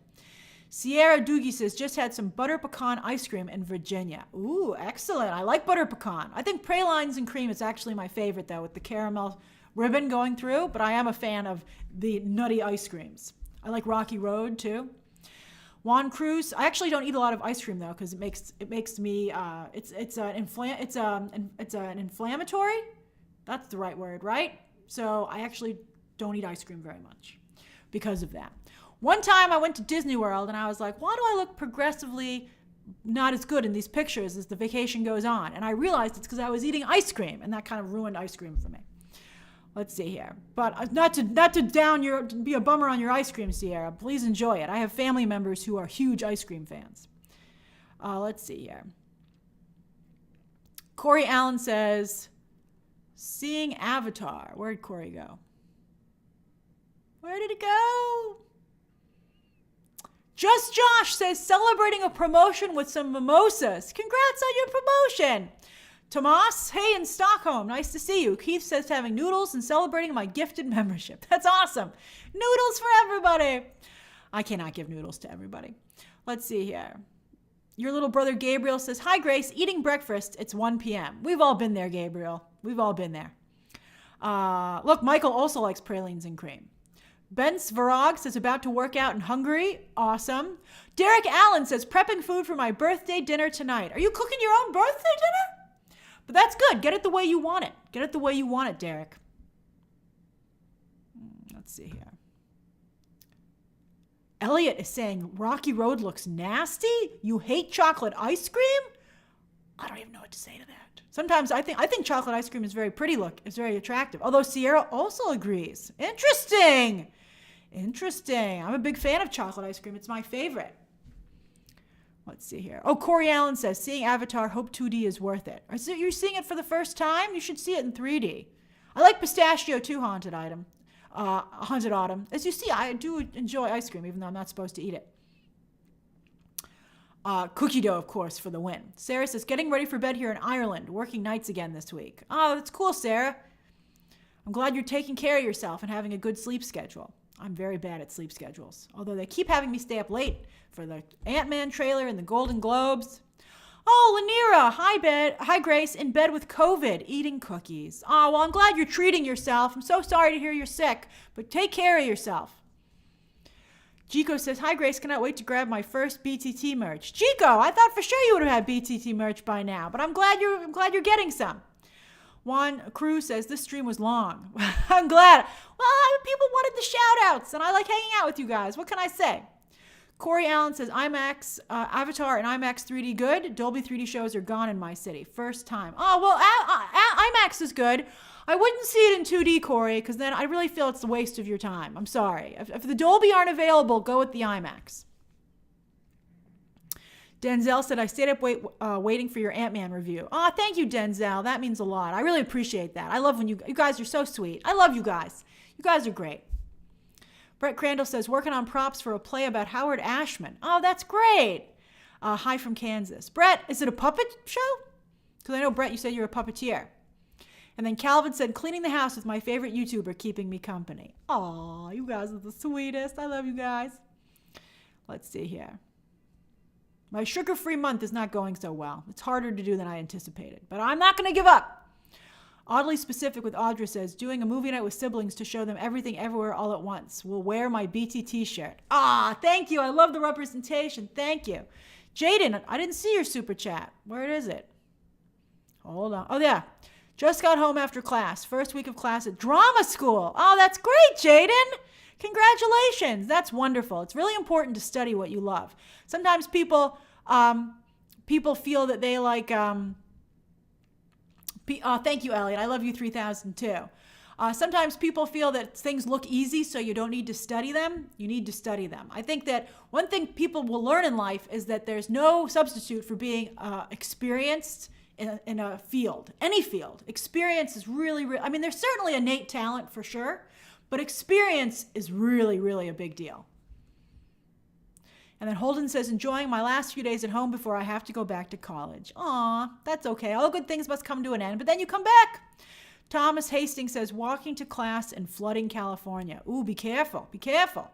Sierra Doogie says, just had some butter pecan ice cream in Virginia. Ooh, excellent. I like butter pecan. I think pralines and cream is actually my favorite, though, with the caramel ribbon going through, but I am a fan of the nutty ice creams. I like Rocky Road, too. Juan Cruz, I actually don't eat a lot of ice cream, though, because it makes me, it's an inflammatory. That's the right word, right? So I actually don't eat ice cream very much because of that. One time I went to Disney World and I was like, why do I look progressively not as good in these pictures as the vacation goes on? And I realized it's because I was eating ice cream, and that kind of ruined ice cream for me. Let's see here. But not to be a bummer on your ice cream, Sierra. Please enjoy it. I have family members who are huge ice cream fans. Let's see here. Corey Allen says, seeing Avatar. Where'd Corey go? Where did it go? Just Josh says, celebrating a promotion with some mimosas. Congrats on your promotion. Tomas, hey, in Stockholm, nice to see you. Keith says, having noodles and celebrating my gifted membership. That's awesome. Noodles for everybody. I cannot give noodles to everybody. Let's see here. Your little brother Gabriel says, hi, Grace, eating breakfast. It's 1 p.m. We've all been there, Gabriel. We've all been there. Look, Michael also likes pralines and cream. Ben Svarog says, about to work out in Hungary. Awesome. Derek Allen says, prepping food for my birthday dinner tonight. Are you cooking your own birthday dinner? But that's good. Get it the way you want it. Get it the way you want it, Derek. Let's see here. Elliot is saying, Rocky Road looks nasty? You hate chocolate ice cream? I don't even know what to say to that. Sometimes I think chocolate ice cream is very pretty look. It's very attractive. Although Sierra also agrees. Interesting. I'm a big fan of chocolate ice cream. It's my favorite. Let's see here. Oh, Corey Allen says, seeing Avatar, hope 2D is worth it. You're seeing it for the first time? You should see it in 3D. I like pistachio too, Haunted Autumn. As you see, I do enjoy ice cream, even though I'm not supposed to eat it. Cookie dough, of course, for the win. Sarah says, getting ready for bed here in Ireland, working nights again this week. Oh, that's cool, Sarah. I'm glad you're taking care of yourself and having a good sleep schedule. I'm very bad at sleep schedules, although they keep having me stay up late for the Ant-Man trailer and the Golden Globes. Oh, Lanira, hi Grace, in bed with COVID, eating cookies. Oh, well, I'm glad you're treating yourself. I'm so sorry to hear you're sick, but take care of yourself. Jico says, hi Grace, cannot wait to grab my first BTT merch. Jico, I thought for sure you would have had BTT merch by now, but I'm glad you're getting some. Juan Cruz says, this stream was long. I'm glad. Well, people wanted the shout outs, and I like hanging out with you guys. What can I say? Corey Allen says, IMAX, Avatar and IMAX 3D good. Dolby 3D shows are gone in my city. First time. Oh, well, IMAX is good. I wouldn't see it in 2D, Corey, because then I really feel it's a waste of your time. I'm sorry. If the Dolby aren't available, go with the IMAX. Denzel said, I stayed up waiting for your Ant-Man review. Oh, thank you, Denzel. That means a lot. I really appreciate that. I love when you guys are so sweet. I love you guys. You guys are great. Brett Crandall says, working on props for a play about Howard Ashman. Oh, that's great. Hi from Kansas. Brett, is it a puppet show? Because I know, Brett, you said you're a puppeteer. And then Calvin said, cleaning the house with my favorite YouTuber keeping me company. Aw, you guys are the sweetest. I love you guys. Let's see here. My sugar-free month is not going so well. It's harder to do than I anticipated. But I'm not going to give up. Oddly specific with Audra says, doing a movie night with siblings to show them everything everywhere all at once. Will wear my BTT shirt. Ah, thank you. I love the representation. Thank you. Jaden, I didn't see your super chat. Where is it? Hold on. Oh, yeah. Just got home after class. First week of class at drama school. Oh, that's great, Jaden. Congratulations. That's wonderful. It's really important to study what you love. Sometimes people feel that they like, thank you, Elliot. I love you 3000 too. Sometimes people feel that things look easy, so you don't need to study them. You need to study them. I think that one thing people will learn in life is that there's no substitute for being experienced in a field, any field. Experience is really, I mean, there's certainly innate talent for sure, but experience is really, really a big deal. And then Holden says, enjoying my last few days at home before I have to go back to college. Aw, that's okay. All good things must come to an end, but then you come back. Thomas Hastings says, walking to class in flooding California. Ooh, be careful, be careful.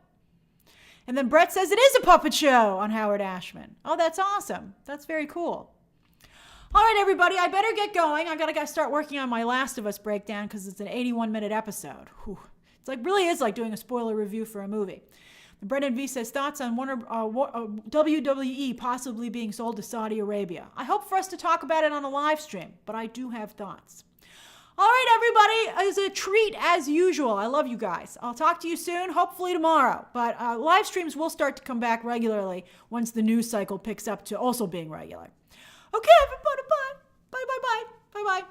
And then Brett says it is a puppet show on Howard Ashman. Oh, that's awesome. That's very cool. All right, everybody, I better get going. I gotta start working on my Last of Us breakdown because it's an 81-minute episode. Whew. It's like really is like doing a spoiler review for a movie. Brendan V says, thoughts on WWE possibly being sold to Saudi Arabia. I hope for us to talk about it on a live stream, but I do have thoughts. All right, everybody, it's a treat as usual. I love you guys. I'll talk to you soon, hopefully tomorrow. But live streams will start to come back regularly once the news cycle picks up to also being regular. Okay, everybody, bye. Bye, bye, bye. Bye, bye.